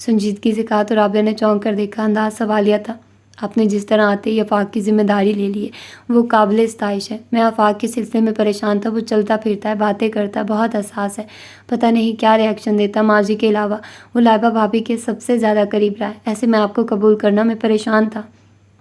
سنجیدگی سے کہا تو رابعہ نے چونک کر دیکھا۔ انداز سوالیہ تھا۔ آپ نے جس طرح آتے ہی آفاق کی ذمہ داری لے لی ہے وہ قابل ستائش ہے۔ میں آفاق کے سلسلے میں پریشان تھا۔ وہ چلتا پھرتا ہے، باتیں کرتا ہے، بہت حساس ہے، پتہ نہیں کیا ری ایکشن دیتا۔ ماجی کے علاوہ وہ لائبہ بھابھی کے سب سے زیادہ قریب رہا ہے۔ ایسے میں آپ کو قبول کرنا میں پریشان تھا۔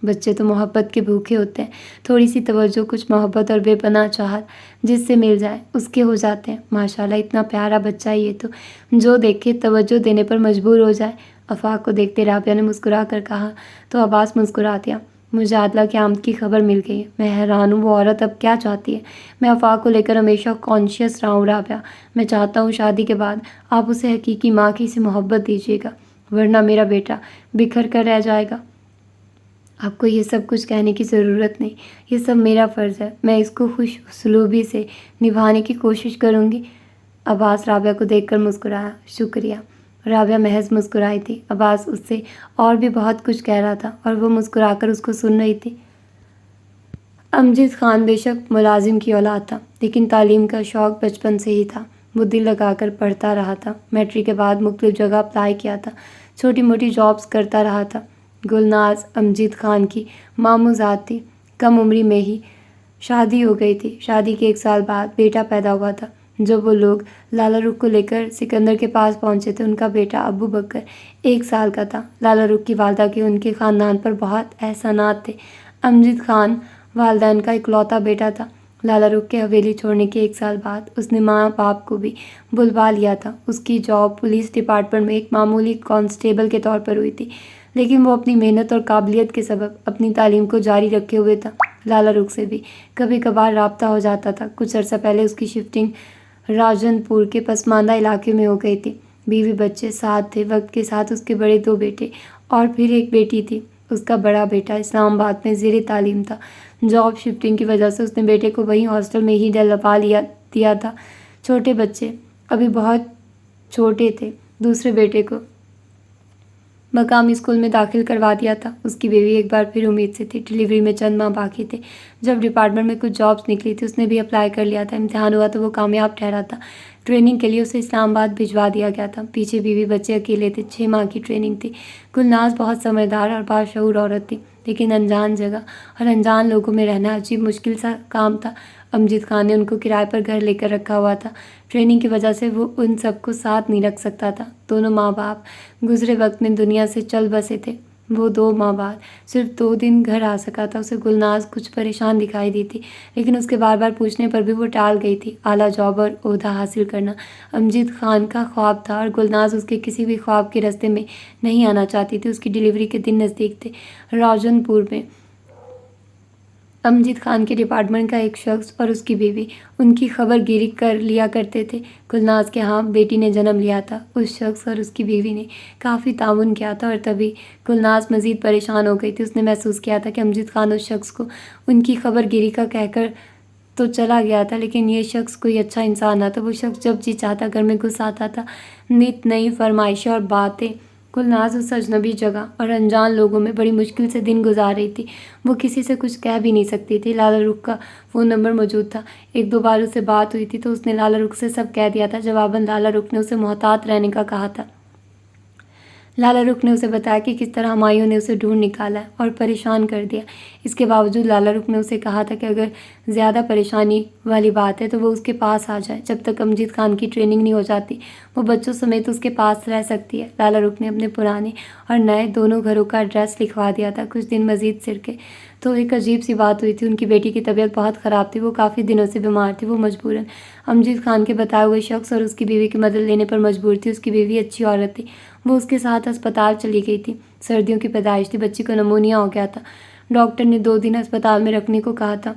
بچے تو محبت کے بھوکے ہوتے ہیں، تھوڑی سی توجہ، کچھ محبت اور بے پناہ چاہت جس سے مل جائے اس کے ہو جاتے ہیں۔ ماشاءاللہ اتنا پیارا بچہ ہے یہ تو، جو دیکھے توجہ دینے پر مجبور ہو جائے۔ آفاق کو دیکھتے رابعہ نے مسکرا کر کہا تو عباس مسکرا دیا۔ مجھے عادلہ کی آمد کی خبر مل گئی ہے۔ میں حیران ہوں وہ عورت اب کیا چاہتی ہے۔ میں آفاق کو لے کر ہمیشہ کانشیس رہا ہوں رابعہ۔ میں چاہتا ہوں شادی کے بعد آپ اسے حقیقی ماں کی سی محبت دیجیے گا، ورنہ میرا بیٹا بکھر کر رہ جائے گا۔ آپ کو یہ سب کچھ کہنے کی ضرورت نہیں، یہ سب میرا فرض ہے۔ میں اس کو خوش اسلوبی سے نبھانے کی کوشش کروں گی۔ عباس رابعہ کو دیکھ کر مسکرایا۔ شکریہ۔ رابعہ محض مسکرائی تھی۔ عباس اس سے اور بھی بہت کچھ کہہ رہا تھا اور وہ مسکرا کر اس کو سن رہی تھی۔ امجد خان بے شک ملازم کی اولاد تھا، لیکن تعلیم کا شوق بچپن سے ہی تھا۔ وہ دل لگا کر پڑھتا رہا تھا۔ میٹرک کے بعد مختلف جگہ اپلائی کیا تھا، چھوٹی موٹی جابس کرتا رہا تھا۔ گلناز امجد خان کی ماموں ذات تھی۔ کم عمری میں ہی شادی ہو گئی تھی۔ شادی کے 1 سال بعد بیٹا پیدا ہوا تھا۔ جب وہ لوگ لالا رخ کو لے کر سکندر کے پاس پہنچے تھے، ان کا بیٹا ابو بکر 1 سال کا تھا۔ لالا رخ کی والدہ کے ان کے خاندان پر بہت احسانات تھے۔ امجد خان والدین کا اکلوتا بیٹا تھا۔ لالا رخ کے حویلی چھوڑنے کے 1 سال بعد اس نے ماں باپ کو بھی بلوا لیا تھا۔ اس کی جاب پولیس ڈپارٹمنٹ میں ایک معمولی کانسٹیبل کے طور پر ہوئی تھی، لیکن وہ اپنی محنت اور قابلیت کے سبب اپنی تعلیم کو جاری رکھے ہوئے تھا۔ لالا رخ سے بھی کبھی کبھار رابطہ ہو جاتا تھا۔ کچھ عرصہ پہلے اس کی شفٹنگ راجن پور کے پسماندہ علاقے میں ہو گئی تھی۔ بیوی بچے ساتھ تھے۔ وقت کے ساتھ اس کے بڑے 2 بیٹے اور پھر ایک بیٹی تھی۔ اس کا بڑا بیٹا اسلام آباد میں زیر تعلیم تھا۔ جاب شفٹنگ کی وجہ سے اس نے بیٹے کو وہیں ہاسٹل میں ہی ڈلوا دیا تھا۔ چھوٹے بچے ابھی بہت چھوٹے تھے۔ دوسرے بیٹے کو مقامی اسکول میں داخل کروا دیا تھا۔ اس کی بیوی ایک بار پھر امید سے تھی۔ ڈلیوری میں چند ماہ باقی تھے جب ڈپارٹمنٹ میں کچھ جابس نکلی تھی۔ اس نے بھی اپلائی کر لیا تھا۔ امتحان ہوا تو وہ کامیاب ٹھہرا تھا۔ ٹریننگ کے لیے اسے اسلام آباد بھجوا دیا گیا تھا۔ پیچھے بیوی بچے اکیلے تھے، 6 ماہ کی ٹریننگ تھی۔ گلناز بہت سمجھدار اور باشعور عورت تھی، لیکن انجان جگہ اور انجان لوگوں میں رہنا عجیب مشکل سا کام تھا۔ امجد خان نے ان کو کرائے پر گھر لے کر رکھا ہوا تھا۔ ٹریننگ کی وجہ سے وہ ان سب کو ساتھ نہیں رکھ سکتا تھا۔ دونوں ماں باپ گزرے وقت میں دنیا سے چل بسے تھے۔ وہ 2 ماہ بعد صرف 2 دن گھر آ سکا تھا۔ اسے گلناز کچھ پریشان دکھائی دی تھی، لیکن اس کے بار بار پوچھنے پر بھی وہ ٹال گئی تھی۔ اعلیٰ جاب اور عہدہ حاصل کرنا امجد خان کا خواب تھا اور گلناز اس کے کسی بھی خواب کے راستے میں نہیں آنا چاہتی تھی۔ اس کی ڈلیوری کے دن نزدیک تھے۔ راجن پور میں امجد خان کے ڈپارٹمنٹ کا ایک شخص اور اس کی بیوی ان کی خبر گیری کر لیا کرتے تھے۔ گلناز کے ہاں بیٹی نے جنم لیا تھا۔ اس شخص اور اس کی بیوی نے کافی تعاون کیا تھا اور تبھی گلناز مزید پریشان ہو گئی تھی۔ اس نے محسوس کیا تھا کہ امجد خان اس شخص کو ان کی خبر گیری کا کہہ کر تو چلا گیا تھا، لیکن یہ شخص کوئی اچھا انسان نہ تھا۔ وہ شخص جب جی چاہتا گھر میں گھس آتا تھا۔ نت نئی فرمائشیں اور باتیں۔ گلناز اس اجنبی جگہ اور انجان لوگوں میں بڑی مشکل سے دن گزار رہی تھی۔ وہ کسی سے کچھ کہہ بھی نہیں سکتی تھی۔ لالا رخ کا فون نمبر موجود تھا۔ 1-2 بار اس سے بات ہوئی تھی تو اس نے لالا رخ سے سب کہہ دیا تھا۔ جواباً لالا رخ نے اسے محتاط رہنے کا کہا تھا۔ لالا رخ نے اسے بتایا کہ کس طرح ہمایوں نے اسے ڈھونڈ نکالا ہے اور پریشان کر دیا۔ اس کے باوجود لالا رخ نے اسے کہا تھا کہ اگر زیادہ پریشانی والی بات ہے تو وہ اس کے پاس آ جائے۔ جب تک امجد خان کی ٹریننگ نہیں ہو جاتی وہ بچوں سمیت اس کے پاس رہ سکتی ہے۔ لالا رخ نے اپنے پرانے اور نئے دونوں گھروں کا ایڈریس لکھوا دیا تھا۔ کچھ دن مزید سرکے تو ایک عجیب سی بات ہوئی تھی۔ ان کی بیٹی کی طبیعت بہت خراب تھی۔ وہ کافی دنوں سے بیمار تھی۔ وہ مجبوراً امجد خان کے بتائے ہوئے شخص اور اس کی بیوی کی مدد لینے پر مجبور تھی۔ اس کی بیوی اچھی عورت تھی۔ وہ اس کے ساتھ اسپتال چلی گئی تھی۔ سردیوں کی پیدائش تھی۔ بچی کو نمونیا ہو گیا تھا۔ ڈاکٹر نے 2 دن اسپتال میں رکھنے کو کہا تھا۔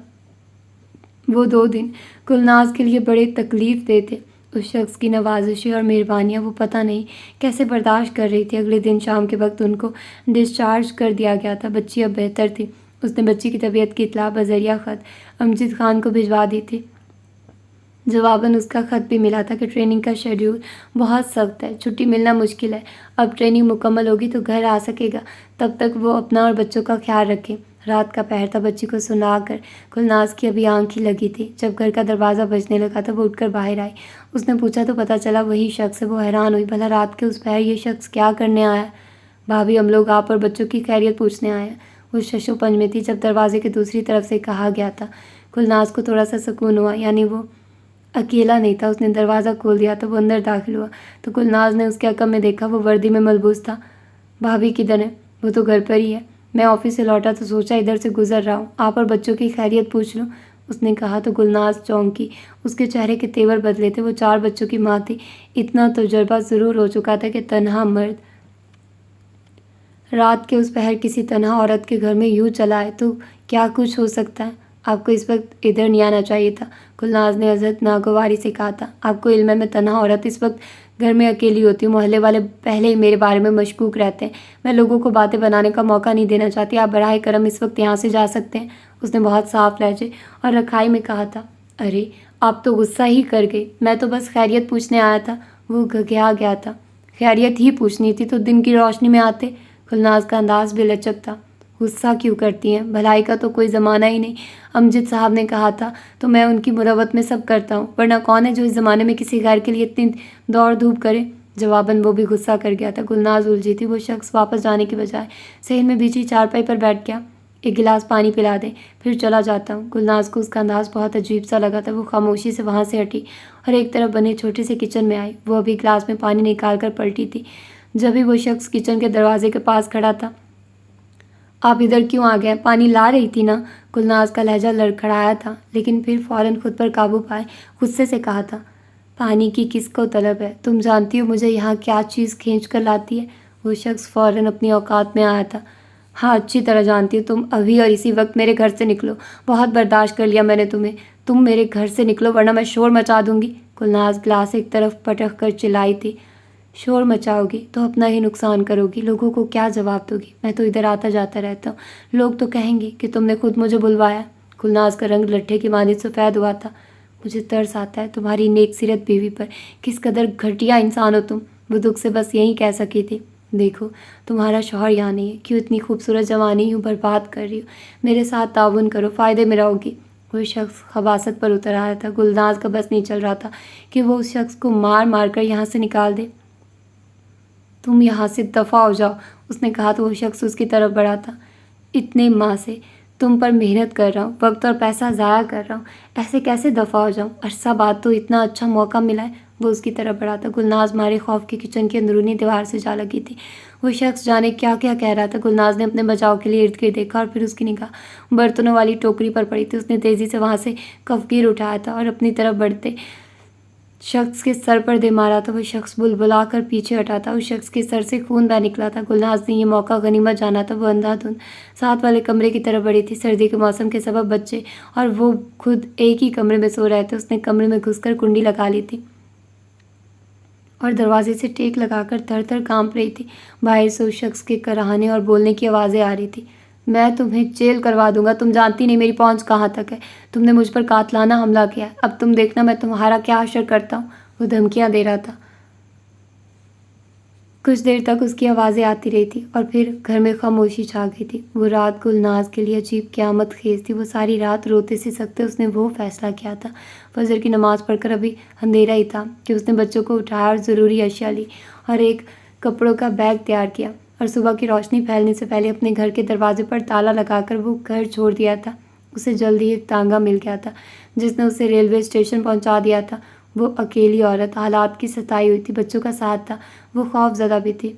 وہ 2 دن گلناز کے لیے بڑے تکلیف دہ تھے۔ اس شخص کی نوازشیں اور مہربانیاں وہ پتہ نہیں کیسے برداشت کر رہی تھی۔ اگلے دن شام کے وقت ان کو ڈسچارج کر دیا گیا تھا۔ بچی اب بہتر تھی۔ اس نے بچی کی طبیعت کی اطلاع بذریعہ خط امجد خان کو بھجوا دی تھی۔ جواباً اس کا خط بھی ملا تھا کہ ٹریننگ کا شیڈیول بہت سخت ہے، چھٹی ملنا مشکل ہے۔ اب ٹریننگ مکمل ہوگی تو گھر آ سکے گا۔ تب تک وہ اپنا اور بچوں کا خیال رکھے۔ رات کا پہر تھا۔ بچی کو سلا کر گلناز کی ابھی آنکھ ہی لگی تھی۔ جب گھر کا دروازہ بجنے لگا تو وہ اٹھ کر باہر آئی۔ اس نے پوچھا تو پتہ چلا وہی شخص ہے۔ وہ حیران ہوئی، بھلا رات کے اس پہر یہ شخص کیا کرنے آیا؟ بھابھی، ہم لوگ آپ اور بچوں کی خیریت پوچھنے آئے ہیں۔ وہ ششو پنج میں تھی جب دروازے کے دوسری طرف سے کہا گیا تھا۔ گلناز کو تھوڑا سا سکون ہوا، یعنی وہ اکیلا نہیں تھا۔ اس نے دروازہ کھول دیا تو وہ اندر داخل ہوا تو گلناز نے اس کے عقب میں دیکھا۔ وہ وردی میں ملبوس تھا۔ بھابھی کدھر ہے؟ وہ تو گھر پر ہی ہے۔ میں آفس سے لوٹا تو سوچا ادھر سے گزر رہا ہوں، آپ اور بچوں کی خیریت پوچھ لوں، اس نے کہا تو گلناز چونکی۔ اس کے چہرے کے تیور بدلے تھے۔ وہ 4 بچوں کی ماں تھی۔ اتنا تجربہ ضرور ہو چکا تھا کہ تنہا مرد رات کے اس پہر کسی تنہا عورت کے گھر میں یوں چلا ہے تو کیا کچھ ہو سکتا ہے۔ آپ کو اس وقت ادھر نہیں آنا چاہیے تھا، گلناز نے عزت ناگواری سے کہا تھا۔ آپ کو علم ہے میں تنہا عورت اس وقت گھر میں اکیلی ہوتی ہوں۔ محلے والے پہلے ہی میرے بارے میں مشکوک رہتے ہیں۔ میں لوگوں کو باتیں بنانے کا موقع نہیں دینا چاہتی۔ آپ براہ کرم اس وقت یہاں سے جا سکتے ہیں، اس نے بہت صاف لہجے اور رکھائی میں کہا تھا۔ ارے آپ تو غصہ ہی کر گئے، میں تو بس خیریت پوچھنے آیا تھا۔ وہ گھگھیا گیا تھا۔ خیریت ہی پوچھنی تھی تو دن کی روشنی میں آتے۔ گلناز کا انداز بے لچک تھا۔ غصہ کیوں کرتی ہیں؟ بھلائی کا تو کوئی زمانہ ہی نہیں۔ امجد صاحب نے کہا تھا تو میں ان کی مروت میں سب کرتا ہوں، ورنہ کون ہے جو اس زمانے میں کسی غیر کے لیے اتنی دوڑ دھوپ کرے؟ جواباً وہ بھی غصہ کر گیا تھا۔ گلناز الجھی تھی۔ وہ شخص واپس جانے کی بجائے صحن میں بیچی چارپائی پر بیٹھ گیا۔ ایک گلاس پانی پلا دیں، پھر چلا جاتا ہوں۔ گلناز کو اس کا انداز بہت عجیب سا لگا تھا۔ وہ خاموشی سے وہاں سے ہٹی اور ایک طرف بنے چھوٹے سے کچن میں آئی۔ وہ ابھی گلاس میں پانی نکال کر پلٹی تھی جبھی وہ شخص کچن کے دروازے کے پاس کھڑا تھا۔ آپ ادھر کیوں آ گئے؟ پانی لا رہی تھی نا؟ گلناز کا لہجہ لڑکھڑایا تھا، لیکن پھر فوراً خود پر قابو پائے غصے سے کہا تھا، پانی کی کس کو طلب ہے؟ تم جانتی ہو مجھے یہاں کیا چیز کھینچ کر لاتی ہے؟ وہ شخص فوراً اپنی اوقات میں آیا تھا۔ ہاں اچھی طرح جانتی ہو، تم ابھی اور اسی وقت میرے گھر سے نکلو۔ بہت برداشت کر لیا میں نے تمہیں، تم میرے گھر سے نکلو ورنہ میں شور مچا دوں گی۔ گلناز گلاس ایک طرف پٹک کر چلائی تھی۔ شور مچاؤ گی تو اپنا ہی نقصان کرو گی، لوگوں کو کیا جواب دو گی؟ میں تو ادھر آتا جاتا رہتا ہوں، لوگ تو کہیں گے کہ تم نے خود مجھے بلوایا۔ گلناز کا رنگ لٹھے کی مانند سفید ہوا تھا۔ مجھے ترس آتا ہے تمہاری نیک سیرت بیوی پر، کس قدر گھٹیا انسان ہو تم۔ وہ دکھ سے بس یہی کہہ سکی تھی۔ دیکھو تمہارا شوہر یہاں نہیں ہے، کیوں اتنی خوبصورت جوانی یوں برباد کر رہی ہو؟ میرے ساتھ تعاون کرو، فائدے میں رہو گی۔ وہ شخص خباثت پر اتر آیا تھا۔ گلناز کا بس نہیں چل رہا تھا کہ وہ اس شخص کو مار مار کر یہاں سے نکال دے۔ تم یہاں سے دفع ہو جاؤ، اس نے کہا تو وہ شخص اس کی طرف بڑھا تھا۔ اتنے ماہ سے تم پر محنت کر رہا ہوں، وقت اور پیسہ ضائع کر رہا ہوں، ایسے کیسے دفع ہو جاؤں؟ عرصہ بعد تو اتنا اچھا موقع ملا ہے۔ وہ اس کی طرف بڑھا تھا۔ گلناز مارے خوف کے کچن کی اندرونی دیوار سے جا لگی تھی۔ وہ شخص جانے کیا کیا کہہ رہا تھا۔ گلناز نے اپنے بچاؤ کے لیے ارد گرد دیکھا اور پھر اس کی نگاہ برتنوں والی ٹوکری پر پڑی تھی۔ اس نے تیزی سے وہاں سے کفگیر اٹھایا تھا اور اپنی طرف بڑھتے شخص کے سر پر دے مارا تھا۔ وہ شخص بلبلا کر پیچھے ہٹا تھا۔ اس شخص کے سر سے خون بہہ نکلا تھا۔ گلناز نے یہ موقع غنیمت جانا تھا۔ وہ اندھا دھند ساتھ والے کمرے کی طرف بڑھی تھی۔ سردی کے موسم کے سبب بچے اور وہ خود ایک ہی کمرے میں سو رہے تھے۔ اس نے کمرے میں گھس کر کنڈی لگا لی تھی اور دروازے سے ٹیک لگا کر تھر تھر کانپ رہی تھی۔ باہر سے اس شخص کے کراہنے اور بولنے کی آوازیں آ رہی تھی۔ میں تمہیں جیل کروا دوں گا، تم جانتی نہیں میری پہنچ کہاں تک ہے۔ تم نے مجھ پر قاتلانہ حملہ کیا ہے، اب تم دیکھنا میں تمہارا کیا حشر کرتا ہوں۔ وہ دھمکیاں دے رہا تھا۔ کچھ دیر تک اس کی آوازیں آتی رہی تھی اور پھر گھر میں خاموشی چھا گئی تھی۔ وہ رات گلناز کے لیے عجیب قیامت خیز تھی۔ وہ ساری رات روتے سے سکتے اس نے وہ فیصلہ کیا تھا، فجر کی نماز پڑھ کر ابھی اندھیرا ہی تھا کہ اس نے بچوں کو اٹھایا اور ضروری اشیاء لی اور ایک کپڑوں کا بیگ تیار کیا اور صبح کی روشنی پھیلنے سے پہلے اپنے گھر کے دروازے پر تالا لگا کر وہ گھر چھوڑ دیا تھا۔ اسے جلد ہی ایک تانگا مل گیا تھا جس نے اسے ریلوے اسٹیشن پہنچا دیا تھا۔ وہ اکیلی عورت حالات کی ستائی ہوئی تھی، بچوں کا ساتھ تھا، وہ خوف زدہ بھی تھی،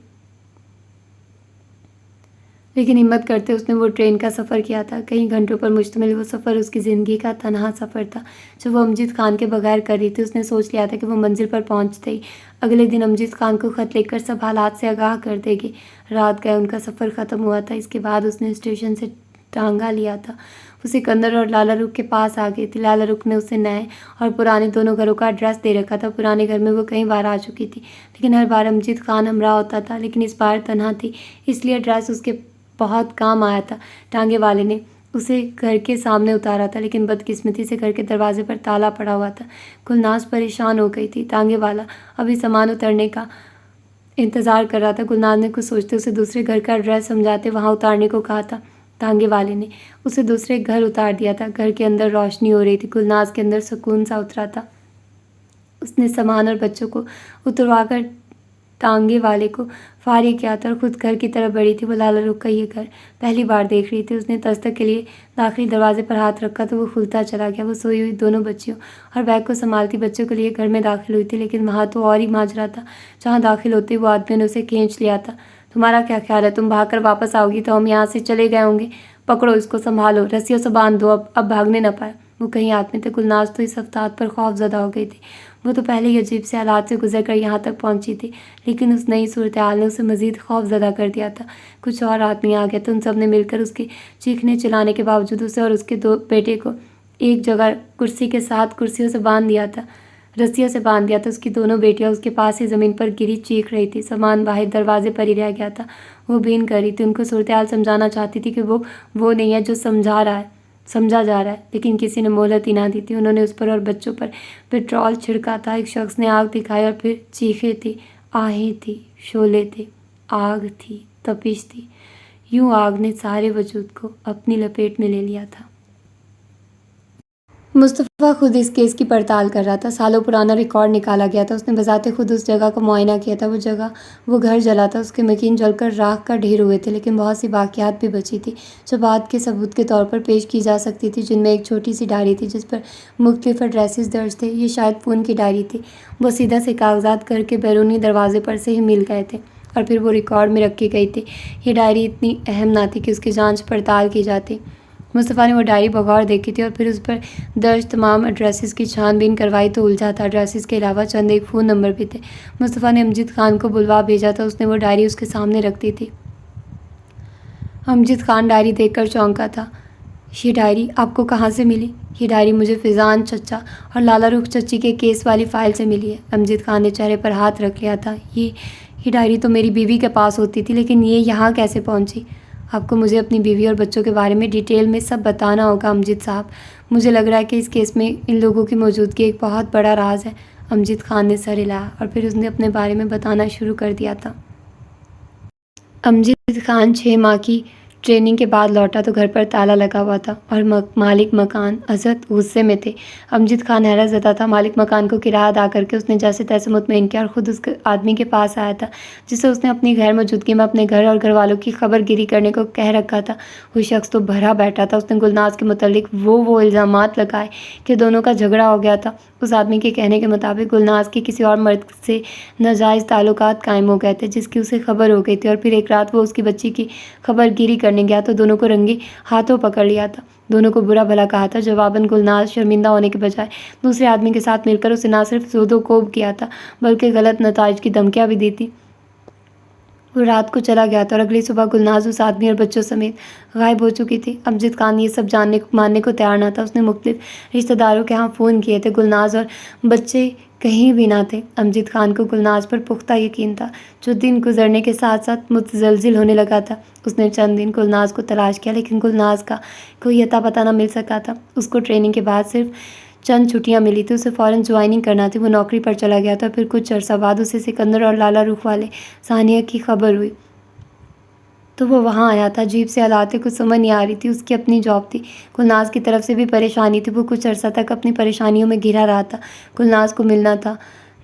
لیکن ہمت کرتے اس نے وہ ٹرین کا سفر کیا تھا۔ کئی گھنٹوں پر مشتمل وہ سفر اس کی زندگی کا تنہا سفر تھا جو وہ امجد خان کے بغیر کر رہی تھی۔ اس نے سوچ لیا تھا کہ وہ منزل پر پہنچتے ہی اگلے دن امجد خان کو خط لکھ کر سب حالات سے آگاہ کر دے گی۔ رات گئے ان کا سفر ختم ہوا تھا۔ اس کے بعد اس نے اسٹیشن سے ٹانگا لیا تھا۔ وہ سکندر اور لالا رخ کے پاس آ گئی تھی۔ لالا رخ نے اسے نئے اور پرانے دونوں گھروں کا ایڈریس دے رکھا تھا۔ پرانے گھر میں وہ کئی بار آ چکی تھی، لیکن ہر بار امجد خان ہمراہ ہوتا تھا، لیکن اس بار تنہا تھی، اس لیے ایڈریس اس کے بہت کام آیا تھا۔ ٹانگے والے نے اسے گھر کے سامنے اتارا تھا، لیکن بدقسمتی سے گھر کے دروازے پر تالا پڑا ہوا تھا۔ گلناز پریشان ہو گئی تھی۔ ٹانگے والا ابھی سامان اترنے کا انتظار کر رہا تھا۔ گلناز نے کچھ سوچتے اسے دوسرے گھر کا ایڈریس سمجھاتے وہاں اتارنے کو کہا تھا۔ ٹانگے والے نے اسے دوسرے گھر اتار دیا تھا۔ گھر کے اندر روشنی ہو رہی تھی۔ گلناز کے اندر سکون سا اترا تھا۔ اس نے سامان اور بچوں کو اتروا کر ٹانگے والے کو فارغ کیا تھا اور خود گھر کی طرف بڑھی تھی۔ وہ لالا رخ کا یہ گھر پہلی بار دیکھ رہی تھی۔ اس نے دستک کے لیے داخلی دروازے پر ہاتھ رکھا تو وہ کھلتا چلا گیا۔ وہ سوئی ہوئی دونوں بچیوں اور بیگ کو سنبھالتی بچوں کے لیے گھر میں داخل ہوئی تھی، لیکن وہاں تو اور ہی ماجرا تھا۔ جہاں داخل ہوتے وہ آدمی نے اسے کھینچ لیا تھا۔ تمہارا کیا خیال ہے؟ تم بھاگ کر واپس آؤ گی تو ہم یہاں سے چلے گئے ہوں گے۔ پکڑو اس کو، سنبھالو، رسیوں سے باندھ دو، اب بھاگنے نہ پائے۔ وہ کہیں ہاتھ میں تھے۔ گلناز تو اس افتاد پر خوف زدہ ہو گئی تھی۔ وہ تو پہلے ہی عجیب سے حالات سے گزر کر یہاں تک پہنچی تھی، لیکن اس نئی صورتحال نے اسے مزید خوف زدہ کر دیا تھا۔ کچھ اور آدمی آ گئے تھے۔ ان سب نے مل کر اس کے چیخنے چلانے کے باوجود اسے اور اس کے دو بیٹے کو ایک جگہ کرسی کے ساتھ کرسیوں سے باندھ دیا تھا، رسیوں سے باندھ دیا تھا۔ اس کی دونوں بیٹیاں اس کے پاس ہی زمین پر گری چیخ رہی تھی۔ سامان باہر دروازے پر ہی رہ گیا تھا۔ وہ بین کر رہی تھی، ان کو صورتحال سمجھانا چاہتی تھی کہ وہ نہیں ہے جو سمجھا جا رہا ہے، لیکن کسی نے مہلت ہی نہ دی تھی۔ انہوں نے اس پر اور بچوں پر پٹرول چھڑکا تھا۔ ایک شخص نے آگ دکھائی اور پھر چیخیں تھی، آہیں تھی، شعلے تھے، آگ تھی، تپش تھی، یوں آگ نے سارے وجود کو اپنی لپیٹ میں لے لیا تھا۔ مصطفیٰ خود اس کیس کی پڑتال کر رہا تھا۔ سالوں پرانا ریکارڈ نکالا گیا تھا۔ اس نے بذات خود اس جگہ کا معائنہ کیا تھا۔ وہ گھر جلا تھا، اس کے مکین جل کر راکھ کا ڈھیر ہوئے تھے، لیکن بہت سی باقیات بھی بچی تھی جو بعد کے ثبوت کے طور پر پیش کی جا سکتی تھی، جن میں ایک چھوٹی سی ڈائری تھی جس پر مختلف ایڈریسز درج تھے۔ یہ شاید پون کی ڈائری تھی۔ وہ سیدھا سے کاغذات گھر کے بیرونی دروازے پر سے ہی مل گئے تھے اور پھر وہ ریکارڈ میں رکھی گئی تھی۔ یہ ڈائری اتنی اہم نہ تھی کہ اس کی جانچ پڑتال کی جاتی۔ مصطفیٰ نے وہ ڈائری بغور دیکھی تھی اور پھر اس پر درج تمام ایڈریسز کی چھان بین کروائی تو الجھا تھا۔ ایڈریسز کے علاوہ چند ایک فون نمبر بھی تھے۔ مصطفیٰ نے امجد خان کو بلوا بھیجا تھا۔ اس نے وہ ڈائری اس کے سامنے رکھ دی تھی۔ امجد خان ڈائری دیکھ کر چونکا تھا۔ یہ ڈائری آپ کو کہاں سے ملی؟ یہ ڈائری مجھے فیضان چچا اور لالا رخ چچی کے کیس والی فائل سے ملی ہے۔ امجد خان نے چہرے پر ہاتھ رکھ لیا تھا۔ یہ ڈائری تو میری بیوی کے پاس ہوتی تھی، لیکن یہ یہاں کیسے پہنچی؟ آپ کو مجھے اپنی بیوی اور بچوں کے بارے میں ڈیٹیل میں سب بتانا ہوگا امجد صاحب۔ مجھے لگ رہا ہے کہ اس کیس میں ان لوگوں کی موجودگی ایک بہت بڑا راز ہے۔ امجد خان نے سر ہلایا اور پھر اس نے اپنے بارے میں بتانا شروع کر دیا تھا۔ امجد خان 6 ماہ کی ٹریننگ کے بعد لوٹا تو گھر پر تالا لگا ہوا تھا اور مالک مکان عزت غصے میں تھے۔ امجد خان حیرت زدہ تھا۔ مالک مکان کو کرایہ ادا کر کے اس نے جیسے تیسے مطمئن کیا اور خود اس آدمی کے پاس آیا تھا جسے اس نے اپنی غیر موجودگی میں اپنے گھر اور گھر والوں کی خبر گیری کرنے کو کہہ رکھا تھا۔ وہ شخص تو بھرا بیٹھا تھا۔ اس نے گلناز کے متعلق وہ الزامات لگائے کہ دونوں کا جھگڑا ہو گیا تھا۔ اس آدمی کے کہنے کے مطابق گلناز کے کسی اور مرد سے ناجائز تعلقات قائم ہو گئے تھے جس کی اسے خبر ہو گئی تھی، اور پھر ایک رات وہ اس کی بچی کی خبر گیری کرنے گیا تو دونوں کو رنگے ہاتھوں پکڑ لیا تھا، دونوں کو برا بھلا کہا تھا۔ جواباً گلناز شرمندہ ہونے کے بجائے دوسرے آدمی کے ساتھ مل کر اسے نہ صرف زود و کوب کیا تھا بلکہ غلط نتائج کی دھمکیاں بھی دی تھی۔ وہ رات کو چلا گیا تھا اور اگلی صبح گلناز اس آدمی اور بچوں سمیت غائب ہو چکی تھی۔ امجد خان یہ سب ماننے کو تیار نہ تھا۔ اس نے مختلف رشتہ داروں کے ہاں فون کیے تھے، گلناز اور بچے کہیں بھی نہ تھے۔ امجد خان کو گلناز پر پختہ یقین تھا، جو دن گزرنے کے ساتھ ساتھ متزلزل ہونے لگا تھا۔ اس نے چند دن گلناز کو تلاش کیا لیکن گلناز کا کوئی اتا پتہ نہ مل سکا تھا۔ اس کو ٹریننگ کے بعد صرف چند چھٹیاں ملی تھی، اسے فوراً جوائننگ کرنا تھی۔ وہ نوکری پر چلا گیا تھا۔ پھر کچھ عرصہ بعد اسے سکندر اور لالا رخ والے ثانیہ کی خبر ہوئی تو وہ وہاں آیا تھا۔ عجیب سے حالات تھے، کچھ سمجھ نہیں آ رہی تھی۔ اس کی اپنی جاب تھی، گلناز کی طرف سے بھی پریشانی تھی۔ وہ کچھ عرصہ تک اپنی پریشانیوں میں گھرا رہا تھا۔ گلناز کو ملنا تھا،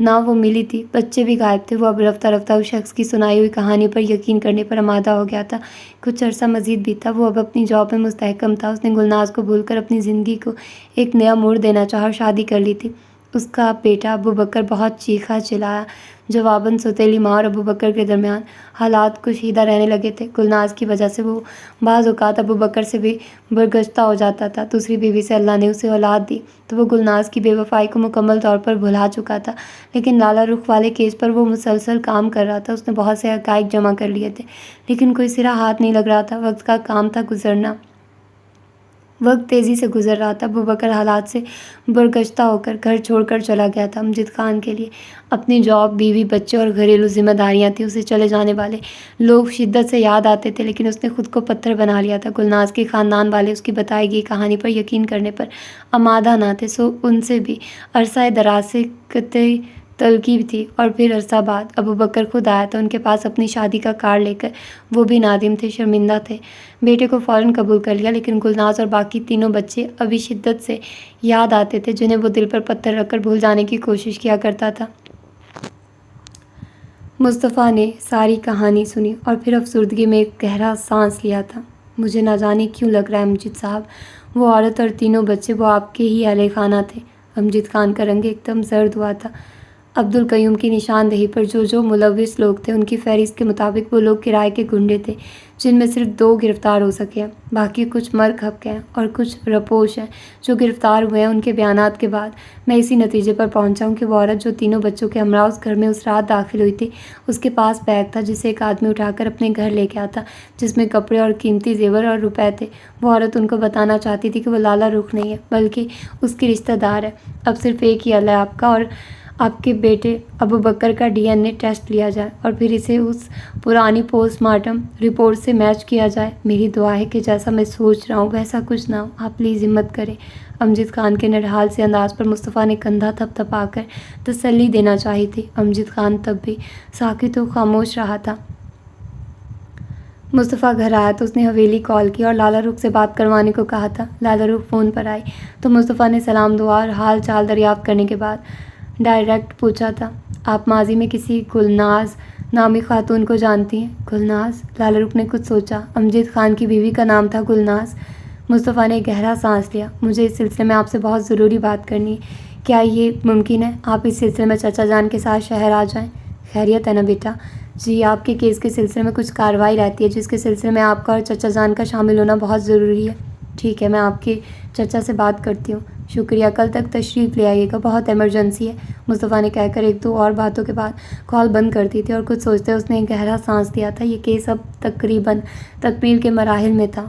نہ وہ ملی تھی۔ بچے بھی غائب تھے۔ وہ اب رفتہ رفتہ اس شخص کی سنائی ہوئی کہانی پر یقین کرنے پر آمادہ ہو گیا تھا۔ کچھ عرصہ مزید بیتا، وہ اب اپنی جاب میں مستحکم تھا۔ اس نے گلناز کو بھول کر اپنی زندگی کو ایک نیا موڑ دینا چاہا اور شادی کر لی تھی۔ اس کا بیٹا ابو بکر بہت چیخا چلایا۔ جواباً سوتیلی ماں اور ابو بکر کے درمیان حالات کشیدہ رہنے لگے تھے۔ گلناز کی وجہ سے وہ بعض اوقات ابو بکر سے بھی برگشتہ ہو جاتا تھا۔ دوسری بیوی سے اللہ نے اسے اولاد دی تو وہ گلناز کی بے وفائی کو مکمل طور پر بھلا چکا تھا، لیکن لالا رخ والے کیس پر وہ مسلسل کام کر رہا تھا۔ اس نے بہت سے حقائق جمع کر لیے تھے لیکن کوئی سرا ہاتھ نہیں لگ رہا تھا۔ وقت کا کام تھا گزرنا، وقت تیزی سے گزر رہا تھا۔ ابو بکر حالات سے برگشتہ ہو کر گھر چھوڑ کر چلا گیا تھا۔ امجد خان کے لیے اپنی جاب، بیوی، بچے اور گھریلو ذمہ داریاں تھیں۔ اسے چلے جانے والے لوگ شدت سے یاد آتے تھے لیکن اس نے خود کو پتھر بنا لیا تھا۔ گلناز کے خاندان والے اس کی بتائی گئی کہانی پر یقین کرنے پر آمادہ نہ تھے، سو ان سے بھی عرصہ دراز سے قطعی تلقی تھی۔ اور پھر عرصہ بعد ابو بکر خود آیا تھا ان کے پاس اپنی شادی کا کارڈ لے کر۔ وہ بھی نادم تھے، شرمندہ تھے۔ بیٹے کو فوراً قبول کر لیا لیکن گلناز اور باقی تینوں بچے ابھی شدت سے یاد آتے تھے جنہیں وہ دل پر پتھر رکھ کر بھول جانے کی کوشش کیا کرتا تھا۔ مصطفیٰ نے ساری کہانی سنی اور پھر افسردگی میں ایک گہرا سانس لیا تھا۔ مجھے نہ جانے کیوں لگ رہا ہے امجد صاحب، وہ عورت اور تینوں بچے وہ آپ کے ہی اہل خانہ تھے۔ امجد خان کا رنگ ایک دم زرد ہوا تھا۔ عبدالقیوم کی نشاندہی پر جو ملوث لوگ تھے ان کی فہرست کے مطابق وہ لوگ کرائے کے گنڈے تھے جن میں صرف 2 گرفتار ہو سکے ہیں، باقی کچھ مر کھپ گئے اور کچھ رپوش ہیں جو گرفتار ہوئے ہیں۔ ان کے بیانات کے بعد میں اسی نتیجے پر پہنچا ہوں کہ وہ عورت جو تینوں بچوں کے ہمراہ اس گھر میں اس رات داخل ہوئی تھی، اس کے پاس بیگ تھا جسے ایک آدمی اٹھا کر اپنے گھر لے گیا تھا جس میں کپڑے اور قیمتی زیور اور روپے تھے۔ وہ عورت ان کو بتانا چاہتی تھی کہ وہ لالا رخ نہیں ہے بلکہ اس کی رشتہ دار ہے۔ اب صرف ایک ہی حل ہے، آپ کا اور آپ کے بیٹے ابو بکر کا DNA ٹیسٹ لیا جائے اور پھر اسے اس پرانی پوسٹ مارٹم رپورٹ سے میچ کیا جائے۔ میری دعا ہے کہ جیسا میں سوچ رہا ہوں ویسا کچھ نہ ہو، آپ پلیز ہمت کریں۔ امجد خان کے نڈھال سے انداز پر مصطفیٰ نے کندھا تھپ تھپا کر تسلی دینا چاہی تھی۔ امجد خان تب بھی ساکت و خاموش رہا تھا۔ مصطفیٰ گھر آیا تو اس نے حویلی کال کی اور لالا رخ سے بات کروانے کو کہا تھا۔ لالا رخ فون پر آئی تو مصطفیٰ نے سلام دعا اور حال چال دریافت کرنے کے بعد ڈائریکٹ پوچھا تھا، آپ ماضی میں کسی گلناز نامی خاتون کو جانتی ہیں؟ گلناز؟ لالا رخ نے کچھ سوچا۔ امجد خان کی بیوی کا نام تھا گلناز۔ مصطفیٰ نے گہرا سانس لیا۔ مجھے اس سلسلے میں آپ سے بہت ضروری بات کرنی ہے، کیا یہ ممکن ہے آپ اس سلسلے میں چچا جان کے ساتھ شہر آ جائیں؟ خیریت ہے نا بیٹا؟ جی، آپ کے کیس کے سلسلے میں کچھ کارروائی رہتی ہے جس کے سلسلے میں آپ کا اور چچا جان کا شامل ہونا بہت ضروری ہے۔ ٹھیک ہے، میں آپ کے چچا سے بات کرتی ہوں۔ شکریہ، کل تک تشریف لے آئیے گا، بہت ایمرجنسی ہے، مصطفیٰ نے کہہ کر 1-2 اور باتوں کے بعد کال بند کر دی تھی اور کچھ سوچتے اس نے ایک گہرا سانس لیا تھا۔ یہ کیس اب تقریباً تکمیل کے مراحل میں تھا۔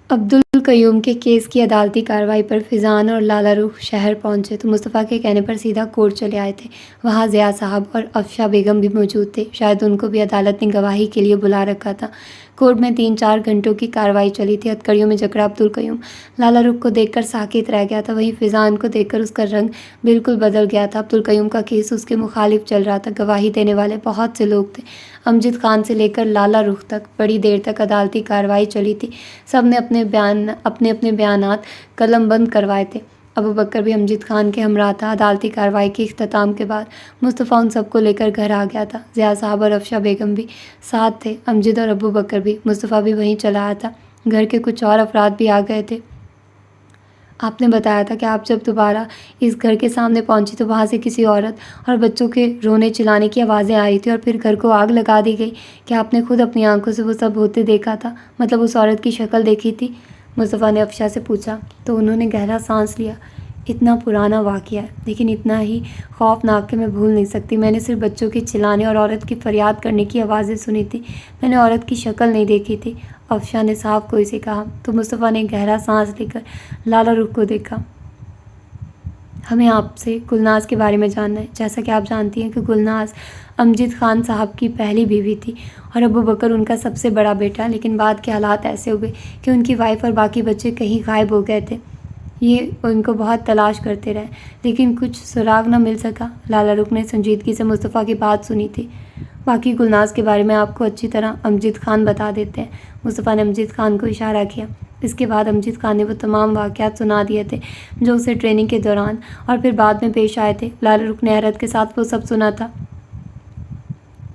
عبدالقیوم کے کیس کی عدالتی کارروائی پر فیضان اور لالا رخ شہر پہنچے تو مصطفیٰ کے کہنے پر سیدھا کورٹ چلے آئے تھے۔ وہاں ضیاء صاحب اور افشا بیگم بھی موجود تھے، شاید ان کو بھی عدالت نے گواہی کے لیے بلا رکھا تھا۔ کورٹ میں 3-4 گھنٹوں کی کارروائی چلی تھی۔ ہتھکڑیوں میں جکڑا عبدالقیوم لالا رخ کو دیکھ کر ساکت رہ گیا تھا، وہیں فیضان کو دیکھ کر اس کا رنگ بالکل بدل گیا تھا۔ عبدالقیوم کا کیس اس کے مخالف چل رہا تھا، گواہی دینے والے بہت سے لوگ تھے۔ امجد خان سے لے کر لالا رخ تک بڑی دیر تک عدالتی کارروائی چلی تھی۔ سب نے اپنے بیانات قلم بند کروائے تھے۔ ابو بکر بھی امجد خان کے ہمراہ تھا۔ عدالتی کارروائی کے اختتام کے بعد مصطفیٰ ان سب کو لے کر گھر آ گیا تھا۔ ضیاء صاحب اور افشا بیگم بھی ساتھ تھے، امجد اور ابو بکر بھی۔ مصطفیٰ بھی وہیں چلا آیا تھا۔ گھر کے کچھ اور افراد بھی آ گئے تھے۔ آپ نے بتایا تھا کہ آپ جب دوبارہ اس گھر کے سامنے پہنچی تو وہاں سے کسی عورت اور بچوں کے رونے چلانے کی آوازیں آ رہی تھی اور پھر گھر کو آگ لگا دی گئی کہ آپ نے خود اپنی آنکھوں سے وہ سب ہوتے دیکھا تھا، مطلب اس عورت کی شکل دیکھی تھی؟ مصطفیٰ نے افشا سے پوچھا تو انہوں نے گہرا سانس لیا۔ اتنا پرانا واقعہ ہے لیکن اتنا ہی خوفناک کہ میں بھول نہیں سکتی۔ میں نے صرف بچوں کے چلانے اور عورت کی فریاد کرنے کی آوازیں سنی تھی، میں نے عورت کی شکل نہیں دیکھی تھی، افشا نے صاف کوئی سے کہا۔ تو مصطفیٰ نے گہرا سانس لے کر لالا رخ کو دیکھا۔ ہمیں آپ سے گلناز کے بارے میں جاننا ہے۔ جیسا کہ آپ جانتی ہیں کہ گلناز امجد خان صاحب کی پہلی بیوی تھی اور ابو بکر ان کا سب سے بڑا بیٹا، لیکن بعد کے حالات ایسے ہوئے کہ ان کی وائف اور باقی بچے کہیں غائب ہو گئے تھے۔ یہ ان کو بہت تلاش کرتے رہے لیکن کچھ سراغ نہ مل سکا۔ لالا رخ نے سنجیدگی سے مصطفیٰ کی بات سنی تھی۔ باقی گلناز کے بارے میں آپ کو اچھی طرح امجد خان بتا دیتے ہیں۔ مصطفیٰ نے امجد خان کو اشارہ کیا۔ اس کے بعد امجد خان نے وہ تمام واقعات سنا دیے تھے جو اسے ٹریننگ کے دوران اور پھر بعد میں پیش آئے تھے۔ لالا رخ نے حیرت کے ساتھ وہ سب سنا تھا۔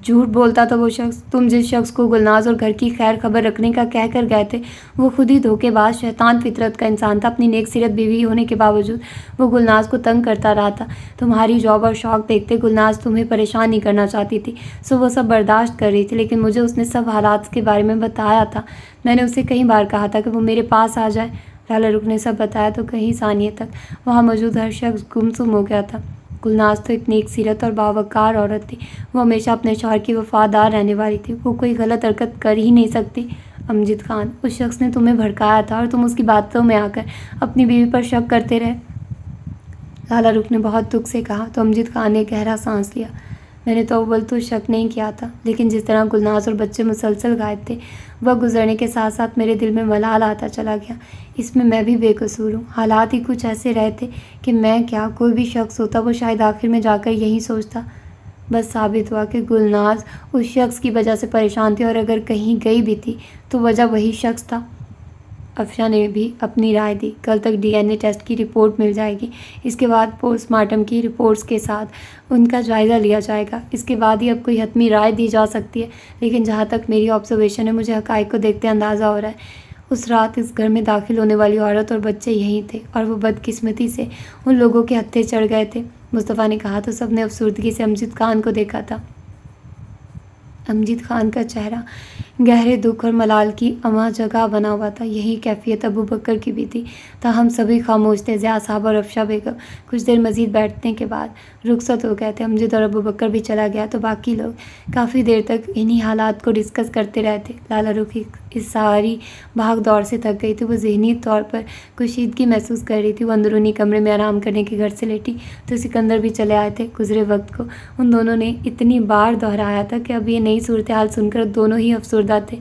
جھوٹ بولتا تھا وہ شخص، تم جس شخص کو گلناز اور گھر کی خیر خبر رکھنے کا کہہ کر گئے تھے وہ خود ہی دھوکے باز شیطان فطرت کا انسان تھا۔ اپنی نیک سیرت بیوی ہونے کے باوجود وہ گلناز کو تنگ کرتا رہا تھا۔ تمہاری جاب اور شوق دیکھتے گلناز تمہیں پریشان نہیں کرنا چاہتی تھی، سو وہ سب برداشت کر رہی تھی، لیکن مجھے اس نے سب حالات کے بارے میں بتایا تھا۔ میں نے اسے کئی بار کہا تھا کہ وہ میرے پاس آ جائے۔ لالا رخ نے سب بتایا تو کئی ثانیے تک وہاں موجود ہر شخص گمسم ہو گیا تھا۔ گلناز تو ایک نیک سیرت اور باوقار عورت تھی، وہ ہمیشہ اپنے شوہر کی وفادار رہنے والی تھی، وہ کوئی غلط حرکت کر ہی نہیں سکتی۔ امجد خان، اس شخص نے تمہیں بھڑکایا تھا اور تم اس کی باتوں میں آ کر اپنی بیوی پر شک کرتے رہے۔ لالا رخ نے بہت دکھ سے کہا تو امجد خان نے گہرا سانس لیا۔ میں نے تو اول تو شک نہیں کیا تھا، لیکن جس طرح گلناز اور بچے مسلسل غائب تھے، وقت گزرنے کے ساتھ ساتھ میرے دل میں ملال آتا چلا گیا۔ اس میں بھی بے قصور ہوں، حالات ہی کچھ ایسے رہے تھے کہ میں کیا کوئی بھی شخص ہوتا وہ شاید آخر میں جا کر یہی سوچتا۔ بس ثابت ہوا کہ گلناز اس شخص کی وجہ سے پریشان تھی اور اگر کہیں گئی بھی تھی تو وجہ وہی شخص تھا۔ افشا نے بھی اپنی رائے دی۔ کل تک DNA ٹیسٹ کی رپورٹ مل جائے گی، اس کے بعد پوسٹ مارٹم کی رپورٹس کے ساتھ ان کا جائزہ لیا جائے گا، اس کے بعد ہی اب کوئی حتمی رائے دی جا سکتی ہے۔ لیکن جہاں تک میری آبزرویشن ہے، مجھے حقائق کو دیکھتے اندازہ ہو رہا ہے اس رات اس گھر میں داخل ہونے والی عورت اور بچے یہیں تھے اور وہ بدقسمتی سے ان لوگوں کے ہتھے چڑھ گئے تھے۔ مصطفیٰ نے کہا تو سب نے افسردگی سے امجد خان کو دیکھا تھا۔ امجد خان کا چہرہ گہرے دکھ اور ملال کی اماں جگہ بنا ہوا تھا۔ یہی کیفیت ابو بکر کی بھی تھی، تاہم سبھی خاموش تھے۔ ضیاء صاحب اور افشا بیگم کچھ دیر مزید بیٹھنے کے بعد رخصت ہو گئے تھے۔ امجد اور ابو بکر بھی چلا گیا تو باقی لوگ کافی دیر تک انہی حالات کو ڈسکس کرتے رہے تھے۔ لالا رخ اس ساری بھاگ دوڑ سے تھک گئی تھی، وہ ذہنی طور پر کشیدگی محسوس کر رہی تھی۔ وہ اندرونی کمرے میں آرام کرنے کے گھر سے لیٹی تو سکندر بھی چلے آئے تھے۔ گزرے وقت کو ان دونوں نے اتنی بار دہرایا تھا کہ اب یہ نئی صورتحال سن کر دونوں ہی افسردہ تھے۔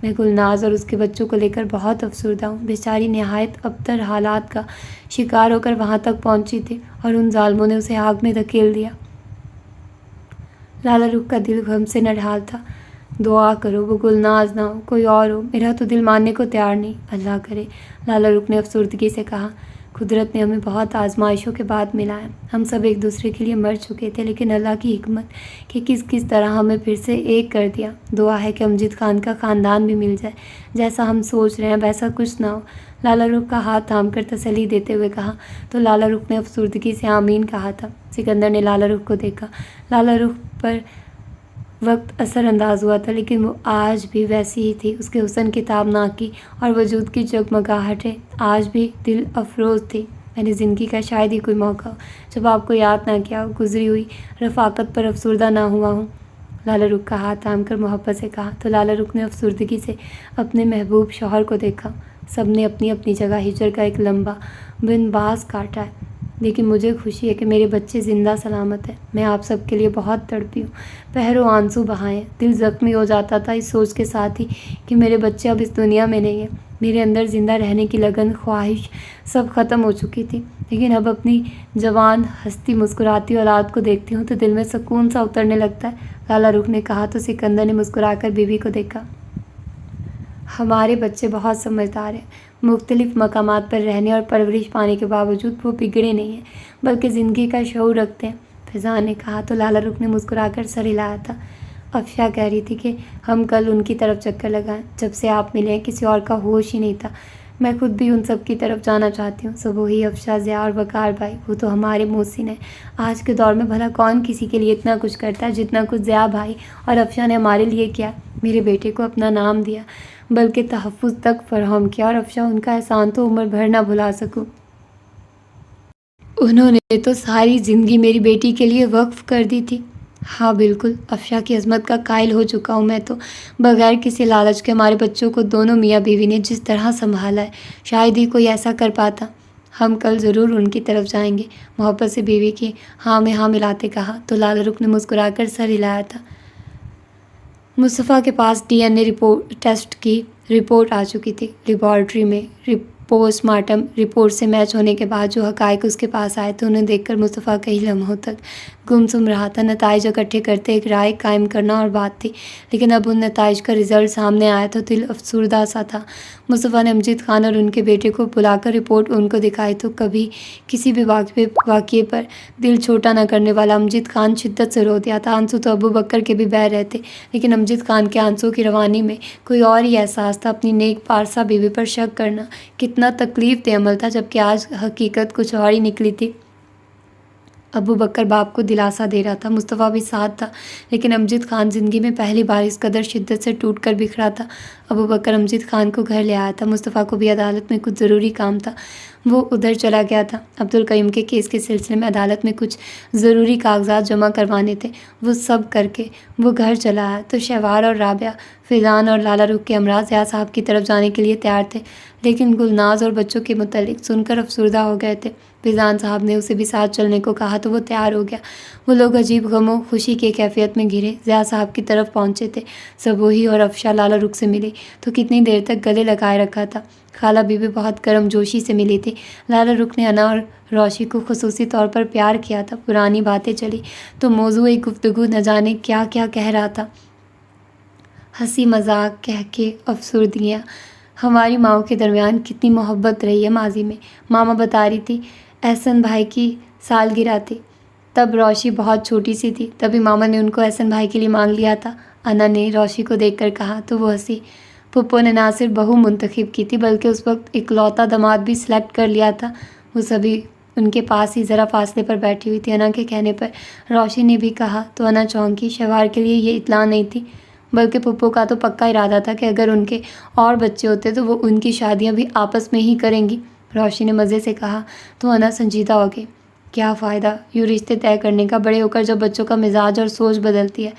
میں گلناز اور اس کے بچوں کو لے کر بہت افسردہ ہوں۔ بیچاری نہایت ابتر حالات کا شکار ہو کر وہاں تک پہنچی تھی اور ان ظالموں نے اسے آگ میں دھکیل دیا۔ لالا رخ کا دل غم سے نڈھال تھا۔ دعا کرو وہ گلناز نہ ہو، کوئی اور ہو، میرا تو دل ماننے کو تیار نہیں، اللہ کرے۔ لالا رخ نے افسردگی سے کہا، قدرت نے ہمیں بہت آزمائشوں کے بعد ملایا، ہم سب ایک دوسرے کے لیے مر چکے تھے، لیکن اللہ کی حکمت کہ کس طرح ہمیں پھر سے ایک کر دیا۔ دعا ہے کہ امجد خان کا خاندان بھی مل جائے، جیسا ہم سوچ رہے ہیں ویسا کچھ نہ ہو۔ لالا رخ کا ہاتھ تھام کر تسلی دیتے ہوئے کہا تو لالا رخ نے افسردگی سے آمین کہا تھا۔ سکندر نے لالا رخ کو دیکھا۔ لالا رخ پر وقت اثر انداز ہوا تھا، لیکن وہ آج بھی ویسی ہی تھی۔ اس کے حسن کی تابناکی اور وجود کی جگمگاہٹیں آج بھی دل افروز تھی۔ میں نے زندگی کا شاید ہی کوئی موقع ہو جب آپ کو یاد نہ کیا ہو، گزری ہوئی رفاقت پر افسردہ نہ ہوا ہوں۔ لالا رخ کا ہاتھ تھام کر محبت سے کہا تو لالا رخ نے افسردگی سے اپنے محبوب شوہر کو دیکھا۔ سب نے اپنی اپنی جگہ ہجر کا ایک لمبا بن باز کاٹا ہے۔ لیکن مجھے خوشی ہے کہ میرے بچے زندہ سلامت ہیں۔ میں آپ سب کے لیے بہت تڑپی ہوں، پہروں آنسو بہائے، دل زخمی ہو جاتا تھا اس سوچ کے ساتھ ہی کہ میرے بچے اب اس دنیا میں نہیں ہیں۔ میرے اندر زندہ رہنے کی لگن، خواہش سب ختم ہو چکی تھی، لیکن اب اپنی جوان ہنستی مسکراتی اولاد کو دیکھتی ہوں تو دل میں سکون سا اترنے لگتا ہے۔ لالا رخ نے کہا تو سکندر نے مسکرا کر بیوی کو دیکھا۔ ہمارے بچے بہت سمجھدار ہیں، مختلف مقامات پر رہنے اور پرورش پانے کے باوجود وہ بگڑے نہیں ہیں، بلکہ زندگی کا شعور رکھتے ہیں، فضان نے کہا تو لالا رخ نے مسکرا کر سر ہلایا تھا۔ افشا کہہ رہی تھی کہ ہم کل ان کی طرف چکر لگائیں، جب سے آپ ملے ہیں کسی اور کا ہوش ہی نہیں تھا۔ میں خود بھی ان سب کی طرف جانا چاہتی ہوں، سب وہی افشا، ضیاء اور وقار بھائی، وہ تو ہمارے محسن ہیں۔ آج کے دور میں بھلا کون کسی کے لیے اتنا کچھ کرتا ہے جتنا کچھ ضیاء بھائی اور افشا نے ہمارے لیے کیا۔ میرے بیٹے کو اپنا نام دیا، بلکہ تحفظ تک فراہم کیا، اور افشا ان کا احسان تو عمر بھر نہ بھلا سکوں۔ انہوں نے تو ساری زندگی میری بیٹی کے لیے وقف کر دی تھی۔ ہاں بالکل، افشا کی عظمت کا قائل ہو چکا ہوں میں تو، بغیر کسی لالچ کے ہمارے بچوں کو دونوں میاں بیوی نے جس طرح سنبھالا ہے، شاید ہی کوئی ایسا کر پاتا۔ ہم کل ضرور ان کی طرف جائیں گے، محبت سے بیوی کی ہاں میں ہاں ملاتے کہا تو لالا رخ نے مسکرا کر سر ہلایا تھا۔ مصطفیٰ کے پاس ڈی این اے ٹیسٹ کی رپورٹ آ چکی تھی۔ لیبارٹری میں پوسٹ مارٹم رپورٹ سے میچ ہونے کے بعد جو حقائق اس کے پاس آئے تھے انہیں دیکھ کر مصطفیٰ کئی لمحوں تک گم سم رہا تھا۔ نتائج اکٹھے کرتے ایک رائے قائم کرنا اور بات تھی، لیکن اب ان نتائج کا رزلٹ سامنے آیا تو دل افسردہ سا تھا۔ مصطفیٰ نے امجد خان اور ان کے بیٹے کو بلا کر رپورٹ ان کو دکھائی تو کبھی کسی بھی واقعے پر دل چھوٹا نہ کرنے والا امجد خان شدت سے رو دیا تھا۔ آنسو تو ابو بکر کے بھی بہہ رہے تھے، لیکن امجد خان کے آنسو کی روانی میں کوئی اور ہی احساس تھا، اپنی نیک پارسا بیوی پر شک کرنا کتنا تکلیف دہ عمل تھا، جبکہ آج حقیقت کچھ اور ہی نکلی تھی۔ ابو بکر باپ کو دلاسا دے رہا تھا، مصطفیٰ بھی ساتھ تھا، لیکن امجد خان زندگی میں پہلی بار اس قدر شدت سے ٹوٹ کر بکھرا تھا۔ ابو بکر امجد خان کو گھر لے آیا تھا، مصطفیٰ کو بھی عدالت میں کچھ ضروری کام تھا، وہ ادھر چلا گیا تھا۔ عبدالقیوم کے کیس کے سلسلے میں عدالت میں کچھ ضروری کاغذات جمع کروانے تھے، وہ سب کر کے وہ گھر چلا آیا تو شہوار اور رابعہ، فضان اور لالا رخ کے ہمراہ ضیاء صاحب کی طرف جانے کے لیے تیار تھے، لیکن گلناز اور بچوں کے متعلق سن کر افسردہ ہو گئے تھے۔ فضان صاحب نے اسے بھی ساتھ چلنے کو کہا تو وہ تیار ہو گیا۔ وہ لوگ عجیب غم و خوشی کی کیفیت میں گھرے ضیاء صاحب کی طرف پہنچے تھے۔ سبوہی اور افشا لالا رخ سے ملی تو کتنی دیر تک گلے لگائے رکھا تھا۔ خالہ بی بی بہت گرم جوشی سے ملی تھی۔ لالا رخ نے انا اور روشی کو خصوصی طور پر پیار کیا تھا۔ پرانی باتیں چلی تو موضوع گفتگو نہ جانے کیا کیا کہہ رہا تھا، ہنسی مذاق، کہہ کے افسردگیاں۔ ہماری ماؤں کے درمیان کتنی محبت رہی ہے ماضی میں۔ ماما بتا رہی تھی احسن بھائی کی سالگرہ تھی، تب روشی بہت چھوٹی سی تھی، تبھی ماما نے ان کو احسن بھائی کے لیے مانگ لیا تھا۔ انا نے روشی کو دیکھ کر کہا تو وہ ہنسی۔ پھپھو نے نہ صرف بہو منتخب کی تھی بلکہ اس وقت اکلوتا داماد بھی سلیکٹ کر لیا تھا۔ وہ سبھی ان کے پاس ہی ذرا فاصلے پر بیٹھی ہوئی تھی۔ انا کے کہنے پر روشی نے بھی کہا تو انا چونکی۔ شہوار کے لیے یہ اطلاع نہیں تھی، بلکہ پھپھو کا تو پکا ارادہ تھا کہ اگر ان کے اور بچے ہوتے تو وہ ان کی شادیاں بھی آپس میں ہی کریں گی۔ روشی نے مزے سے کہا تو انا سنجیدہ ہو گئی۔ کیا فائدہ یوں رشتے طے کرنے کا، بڑے ہو کر جب بچوں کا مزاج اور سوچ بدلتی ہے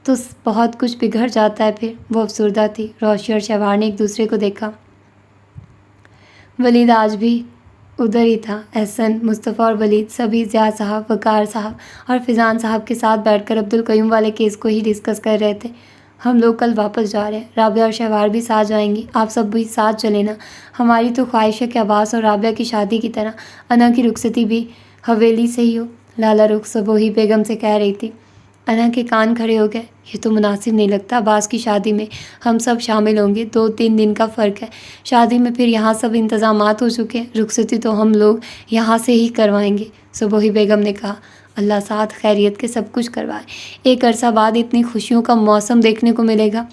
تو بہت کچھ بگڑ جاتا ہے پھر۔ وہ افسردہ تھی۔ روشی اور شہوار نے ایک دوسرے کو دیکھا۔ ولید آج بھی ادھر ہی تھا۔ احسن، مصطفیٰ اور ولید سبھی ضیاء صاحب، وقار صاحب اور فضان صاحب کے ساتھ بیٹھ کر عبدالقیوم والے کیس کو ہی ڈسکس کر رہے تھے۔ ہم لوگ کل واپس جا رہے ہیں، رابعہ اور شہوار بھی ساتھ جائیں گی، آپ سب بھی ساتھ چلیں نا۔ ہماری تو خواہش ہے کہ عباس اور رابعہ کی شادی کی طرح انا کی رخصتی بھی حویلی سے ہی ہو، لالا رخ سبوہی بیگم سے کہہ رہی تھی۔ انا کے کان کھڑے ہو گئے۔ یہ تو مناسب نہیں لگتا، عباس کی شادی میں ہم سب شامل ہوں گے، 2-3 دن کا فرق ہے، شادی میں پھر یہاں سب انتظامات ہو چکے ہیں، رخصتی تو ہم لوگ یہاں سے ہی کروائیں گے، سبوہی بیگم نے کہا۔ اللہ ساتھ خیریت کے سب کچھ کروائے، ایک عرصہ بعد اتنی خوشیوں کا موسم دیکھنے کو ملے گا۔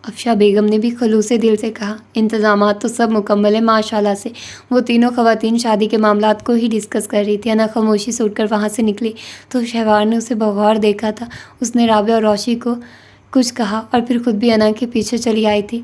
افشا بیگم نے بھی خلوص دل سے کہا۔ انتظامات تو سب مکمل ہیں ماشاءاللہ سے۔ وہ تینوں خواتین شادی کے معاملات کو ہی ڈسکس کر رہی تھی۔ انا خاموشی سے اٹھ کر وہاں سے نکلی تو شہوار نے اسے بغور دیکھا تھا۔ اس نے رابعہ اور روشی کو کچھ کہا اور پھر خود بھی انا کے پیچھے چلی آئی تھی۔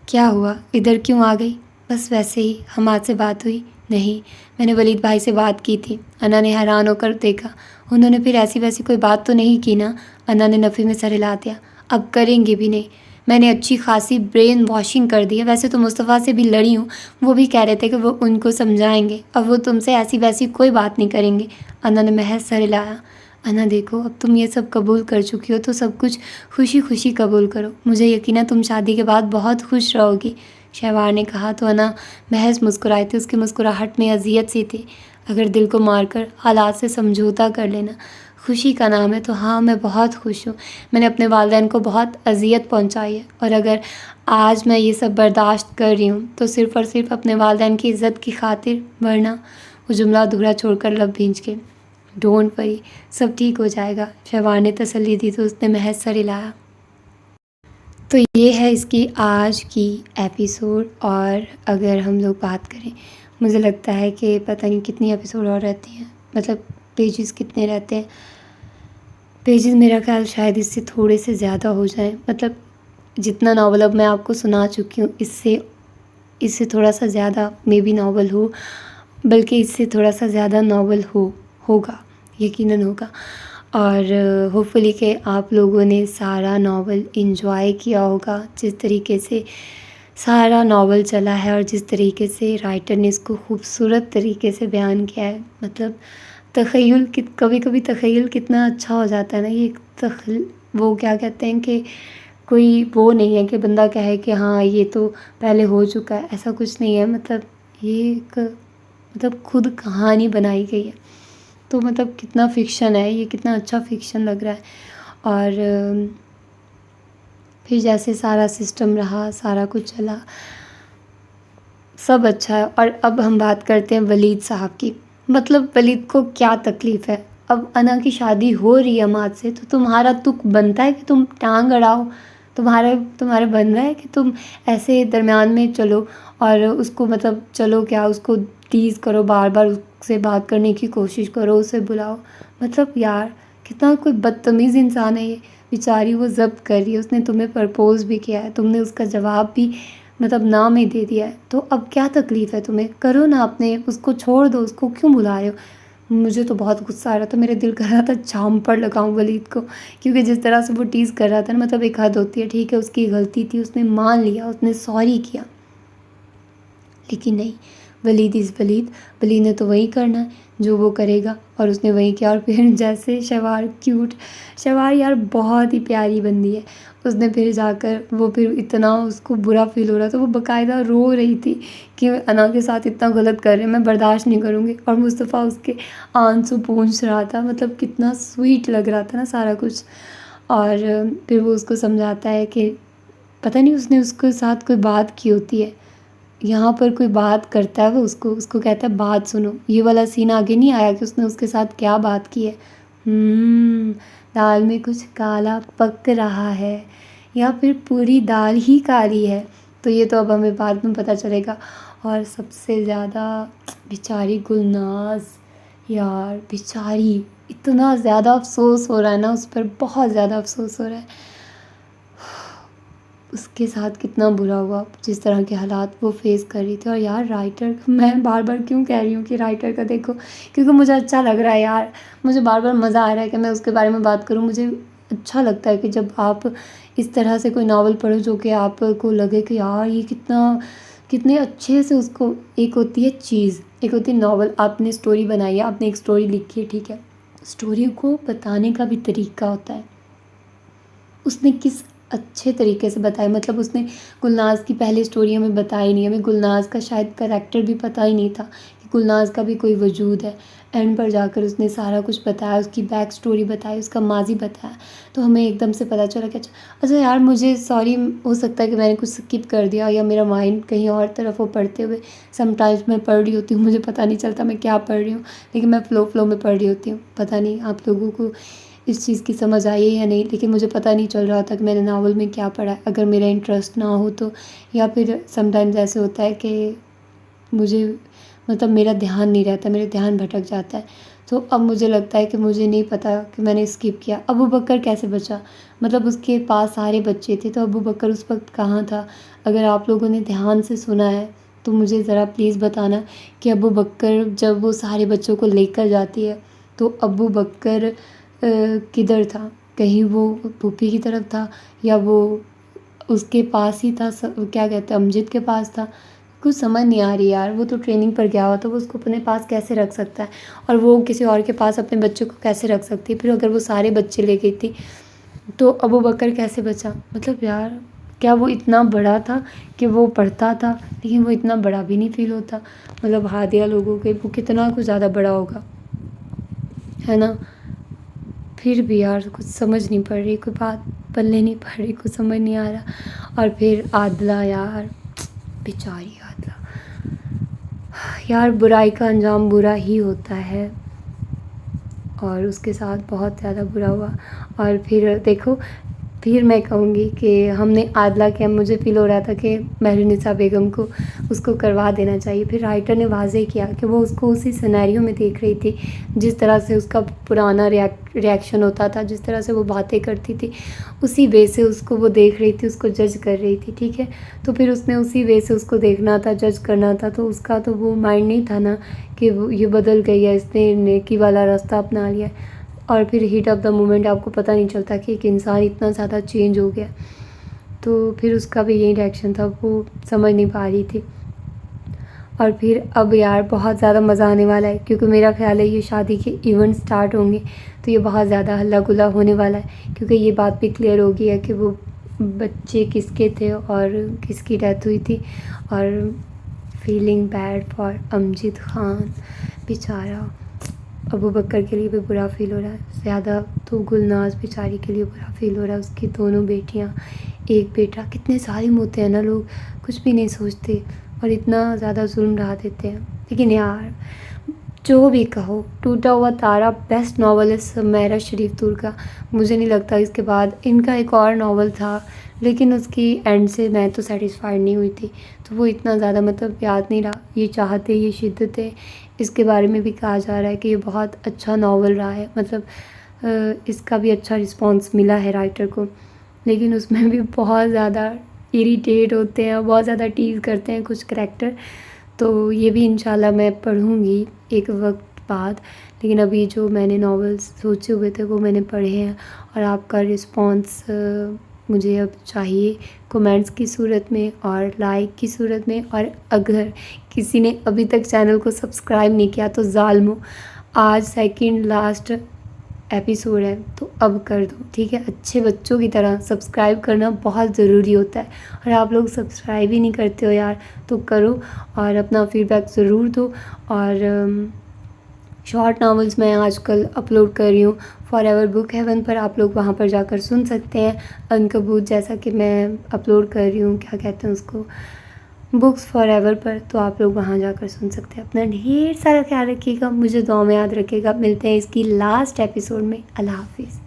کیا ہوا، ادھر کیوں آ گئی؟ بس ویسے ہی، حماد سے بات ہوئی؟ نہیں، میں نے ولید بھائی سے بات کی تھی۔ انا نے حیران ہو کر دیکھا۔ انہوں نے پھر ایسی ویسی کوئی بات تو نہیں کی نا؟ انا نے نفی میں سر ہلا دیا۔ اب کریں گے بھی نہیں، میں نے اچھی خاصی برین واشنگ کر دی ہے. ویسے تو مصطفیٰ سے بھی لڑی ہوں, وہ بھی کہہ رہے تھے کہ وہ ان کو سمجھائیں گے, اب وہ تم سے ایسی ویسی کوئی بات نہیں کریں گے. انا نے محض سر ہلایا. انا دیکھو, اب تم یہ سب قبول کر چکی ہو تو سب کچھ خوشی خوشی قبول کرو. مجھے یقین ہے تم شادی کے بعد بہت خوش رہو گی, شہوار نے کہا. تو انا محض مسکرائے تھے. اس کی مسکراہٹ میں اذیت سی تھی. اگر دل کو مار کر حالات سے سمجھوتا کر لینا خوشی کا نام ہے تو ہاں, میں بہت خوش ہوں. میں نے اپنے والدین کو بہت اذیت پہنچائی ہے, اور اگر آج میں یہ سب برداشت کر رہی ہوں تو صرف اور صرف اپنے والدین کی عزت کی خاطر, ورنہ. وہ جملہ ادھورا چھوڑ کر لب بھینچ کے. ڈونٹ وری, سب ٹھیک ہو جائے گا, شہوار نے تسلی دی. تو اس نے محض سر ہلایا. تو یہ ہے اس کی آج کی ایپیسوڈ. اور اگر ہم لوگ بات کریں, مجھے لگتا ہے کہ پتہ نہیں کتنی ایپیسوڈ اور رہتی ہیں, مطلب پیجز کتنے رہتے ہیں. پیجز میرا خیال شاید اس سے تھوڑے سے زیادہ ہو جائیں. مطلب جتنا ناول اب میں آپ کو سنا چکی ہوں, اس سے تھوڑا سا زیادہ مے بی ناول ہو, بلکہ اس سے تھوڑا سا زیادہ ناول ہوگا, یقیناً ہوگا. اور ہوپ فلی کہ آپ لوگوں نے سارا ناول انجوائے کیا ہوگا, جس طریقے سے سارا ناول چلا ہے اور جس طریقے سے رائٹر نے اس کو خوبصورت طریقے سے بیان کیا ہے. مطلب تخیل, کبھی کبھی تخیل کتنا اچھا ہو جاتا ہے نا. یہ وہ کیا کہتے ہیں کہ کوئی وہ نہیں ہے کہ بندہ کہے کہ ہاں یہ تو پہلے ہو چکا ہے, ایسا کچھ نہیں ہے. مطلب یہ ایک خود کہانی بنائی گئی ہے, تو مطلب کتنا فکشن ہے یہ, کتنا اچھا فکشن لگ رہا ہے. اور پھر جیسے سارا سسٹم رہا, سارا کچھ چلا, سب اچھا ہے. اور اب ہم بات کرتے ہیں ولید صاحب کی. مطلب ولید کو کیا تکلیف ہے؟ اب انا کی شادی ہو رہی ہے عماد سے, تو تمہارا تک بنتا ہے کہ تم ٹانگ اڑاؤ, تمہارے بن رہا ہے کہ تم ایسے درمیان میں چلو اور اس کو مطلب چلو کیا اس کو ٹیز کرو, بار بار اس سے بات کرنے کی کوشش کرو, اسے بلاؤ. مطلب یار کتنا کوئی بدتمیز انسان ہے یہ. بیچاری وہ ضبط کر رہی ہے, اس نے تمہیں پرپوز بھی کیا ہے, تم نے اس کا جواب بھی مطلب نام ہی دے دیا ہے, تو اب کیا تکلیف ہے تمہیں؟ کرو نا, اپنے اس کو چھوڑ دو, اس کو کیوں بلا رہے ہو؟ مجھے تو بہت غصہ آ رہا تھا, میرے دل کر رہا تھا جھامپڑ لگاؤں ولید کو, کیونکہ جس طرح سے وہ ٹیز کر رہا تھا نا, مطلب ایک حد ہوتی ہے, ٹھیک ہے اس کی غلطی تھی, اس نے مان لیا, اس نے سوری کیا, لیکن نہیں, ولید از ولید نے تو وہی کرنا ہے جو وہ کرے گا, اور اس نے وہی کیا. اور پھر جیسے شہوار یار بہت ہی پیاری بندی ہے, اس نے پھر جا کر وہ پھر اتنا اس کو برا فیل ہو رہا تھا, وہ باقاعدہ رو رہی تھی کہ انا کے ساتھ اتنا غلط کر رہے ہیں, میں برداشت نہیں کروں گی. اور مصطفیٰ اس کے آنسو پونچھ رہا تھا, مطلب کتنا سویٹ لگ رہا تھا نا سارا کچھ. اور پھر وہ اس کو سمجھاتا ہے کہ پتہ نہیں اس نے اس کے ساتھ کوئی بات کی ہوتی ہے, یہاں پر کوئی بات کرتا ہے وہ اس کو کہتا ہے بات سنو. یہ والا سین آگے نہیں آیا کہ اس نے اس کے ساتھ کیا بات کی ہے. دال میں کچھ کالا پک رہا ہے, یا پھر پوری دال ہی کالی ہے, تو یہ تو اب ہمیں بعد میں پتہ چلے گا. اور سب سے زیادہ بیچاری گلناز, یار بیچاری, اتنا زیادہ افسوس ہو رہا ہے نا اس پر, بہت زیادہ افسوس ہو رہا ہے. اس کے ساتھ کتنا برا ہوا جس طرح کے حالات وہ فیس کر رہی تھی. اور یار رائٹر, میں بار بار کیوں کہہ رہی ہوں کہ رائٹر کا دیکھو, کیونکہ مجھے اچھا لگ رہا ہے یار, مجھے بار بار مزہ آ رہا ہے کہ میں اس کے بارے میں بات کروں. مجھے اچھا لگتا ہے کہ جب آپ اس طرح سے کوئی ناول پڑھو جو کہ آپ کو لگے کہ یار یہ کتنے اچھے سے اس کو, ایک ہوتی ہے چیز, ایک ہوتی ہے ناول, آپ نے اسٹوری بنائی ہے, آپ نے ایک اسٹوری لکھی ہے, ٹھیک ہے, اسٹوری کو بتانے کا بھی طریقہ ہوتا ہے. اس نے کس اچھے طریقے سے بتایا, مطلب اس نے گلناز کی پہلی اسٹوری ہمیں بتائی نہیں, ہمیں گلناز کا شاید کریکٹر بھی پتہ ہی نہیں تھا کہ گلناز کا بھی کوئی وجود ہے. اینڈ پر جا کر اس نے سارا کچھ بتایا, اس کی بیک اسٹوری بتائی, اس کا ماضی بتایا, تو ہمیں ایک دم سے پتہ چلا کہ اچھا یار مجھے سوری, ہو سکتا ہے کہ میں نے کچھ اسکپ کر دیا, یا میرا مائنڈ کہیں اور طرف ہو پڑھتے ہوئے. سم ٹائمز میں پڑھ رہی ہوتی ہوں, مجھے پتہ نہیں چلتا میں کیا پڑھ رہی ہوں, لیکن میں فلو میں پڑھ رہی ہوتی ہوں. پتہ نہیں آپ لوگوں کو اس چیز کی سمجھ آئی ہے یا نہیں, لیکن مجھے پتہ نہیں چل رہا تھا کہ میں نے ناول میں کیا پڑھا ہے, اگر میرا انٹرسٹ نہ ہو تو. یا پھر سم ٹائمز ایسے ہوتا ہے کہ مجھے مطلب میرا دھیان نہیں رہتا, میرا دھیان بھٹک جاتا ہے. تو اب مجھے لگتا ہے کہ مجھے نہیں پتہ کہ میں نے اسکپ کیا. ابو بکر کیسے بچا, مطلب اس کے پاس سارے بچے تھے, تو ابو بکر اس وقت کہاں تھا؟ اگر آپ لوگوں نے دھیان سے سنا ہے تو مجھے ذرا پلیز بتانا کہ ابو بکر جب وہ سارے بچوں کو لے کر جاتی ہے تو ابو بکر کدھر تھا؟ کہیں وہ پھوپھی کی طرف تھا, یا وہ اس کے پاس ہی تھا، کیا کہتے ہیں، امجد کے پاس تھا. کچھ سمجھ نہیں آ رہی یار، وہ تو ٹریننگ پر گیا ہوا تھا، وہ اس کو اپنے پاس کیسے رکھ سکتا ہے، اور وہ کسی اور کے پاس اپنے بچوں کو کیسے رکھ سکتی ہے. پھر اگر وہ سارے بچے لے گئی تھی تو ابوبکر کیسے بچا؟ مطلب یار کیا وہ اتنا بڑا تھا کہ وہ پڑھتا تھا لیکن وہ اتنا بڑا بھی نہیں فیل ہوتا. مطلب ہادیہ لوگوں کے وہ کتنا کچھ زیادہ بڑا ہوگا، ہے نا. پھر بھی یار کچھ سمجھ نہیں پڑ رہی، کوئی بات پلے نہیں پڑ رہی، کچھ سمجھ نہیں آ رہا. اور پھر عادلہ یار، بیچاری عادلہ یار، برائی کا انجام برا ہی ہوتا ہے اور اس کے ساتھ بہت زیادہ برا ہوا. اور پھر دیکھو، پھر میں کہوں گی کہ ہم نے عادلہ کے، مجھے فیل ہو رہا تھا کہ مہرالنساء بیگم کو اس کو کروا دینا چاہیے. پھر رائٹر نے واضح کیا کہ وہ اس کو اسی سینیریو میں دیکھ رہی تھی، جس طرح سے اس کا پرانا ریاکشن ہوتا تھا، جس طرح سے وہ باتیں کرتی تھی، اسی وے سے اس کو وہ دیکھ رہی تھی، اس کو جج کر رہی تھی. ٹھیک ہے، تو پھر اس نے اسی وے سے اس کو دیکھنا تھا، جج کرنا تھا. تو اس کا تو وہ مائنڈ نہیں تھا نا کہ وہ یہ بدل گئی ہے، اس نے نیکی والا راستہ اپنا لیا. اور پھر ہیٹ آف دا مومنٹ آپ کو پتہ نہیں چلتا کہ ایک انسان اتنا زیادہ چینج ہو گیا. تو پھر اس کا بھی یہی ریاکشن تھا، وہ سمجھ نہیں پا رہی تھی. اور پھر اب یار بہت زیادہ مزہ آنے والا ہے، کیونکہ میرا خیال ہے یہ شادی کے ایونٹ سٹارٹ ہوں گے تو یہ بہت زیادہ ہلا گلا ہونے والا ہے، کیونکہ یہ بات بھی کلیئر ہو گئی ہے کہ وہ بچے کس کے تھے اور کس کی ڈیتھ ہوئی تھی. اور feeling bad for Amjad Khan, بیچارہ. ابوبکر کے لیے بھی برا فیل ہو رہا ہے، زیادہ تو گلناز بیچاری کے لیے برا فیل ہو رہا ہے. اس کی دونوں بیٹیاں، ایک بیٹا، کتنے ظالم ہوتے ہیں نا لوگ، کچھ بھی نہیں سوچتے اور اتنا زیادہ ظلم ڈھا دیتے ہیں. لیکن یار جو بھی کہو، ٹوٹا ہوا تارا بیسٹ ناول ہے سمیرہ شریف تور کا. مجھے نہیں لگتا اس کے بعد ان کا ایک اور ناول تھا، لیکن اس کی اینڈ سے میں تو سیٹسفائیڈ نہیں ہوئی تھی، تو وہ اتنا زیادہ مطلب یاد نہیں رہا. یہ چاہتے یہ شدتیں، اس کے بارے میں بھی کہا جا رہا ہے کہ یہ بہت اچھا ناول رہا ہے، مطلب اس کا بھی اچھا رسپانس ملا ہے رائٹر کو. لیکن اس میں بھی بہت زیادہ اریٹیٹ ہوتے ہیں، بہت زیادہ ٹیز کرتے ہیں کچھ کریکٹر. تو یہ بھی انشاءاللہ میں پڑھوں گی ایک وقت بعد. لیکن ابھی جو میں نے ناولز سوچے ہوئے تھے وہ میں نے پڑھے ہیں، اور آپ کا رسپانس مجھے اب چاہیے کومنٹس کی صورت میں اور لائک کی صورت میں. اور اگر کسی نے ابھی تک چینل کو سبسکرائب نہیں کیا تو ظالمو، آج سیکنڈ لاسٹ ایپیسوڈ ہے تو اب کر دو. ٹھیک ہے، اچھے بچوں کی طرح سبسکرائب کرنا بہت ضروری ہوتا ہے، اور آپ لوگ سبسکرائب ہی نہیں کرتے ہو یار، تو کرو اور اپنا فیڈ بیک ضرور دو. اور شارٹ ناولز میں آج کل اپلوڈ کر رہی ہوں فار ایور بک ہیون پر، آپ لوگ وہاں پر جا کر سن سکتے ہیں. عنکبوت جیسا کہ میں اپلوڈ کر رہی ہوں، کیا کہتے ہیں اس کو، بکس فار ایور پر، تو آپ لوگ وہاں جا کر سن سکتے ہیں. اپنا ڈھیر سارا خیال رکھیے گا، مجھے دعا میں یاد رکھے گا. ملتے ہیں اس کی لاسٹ ایپیسوڈ میں. اللہ حافظ.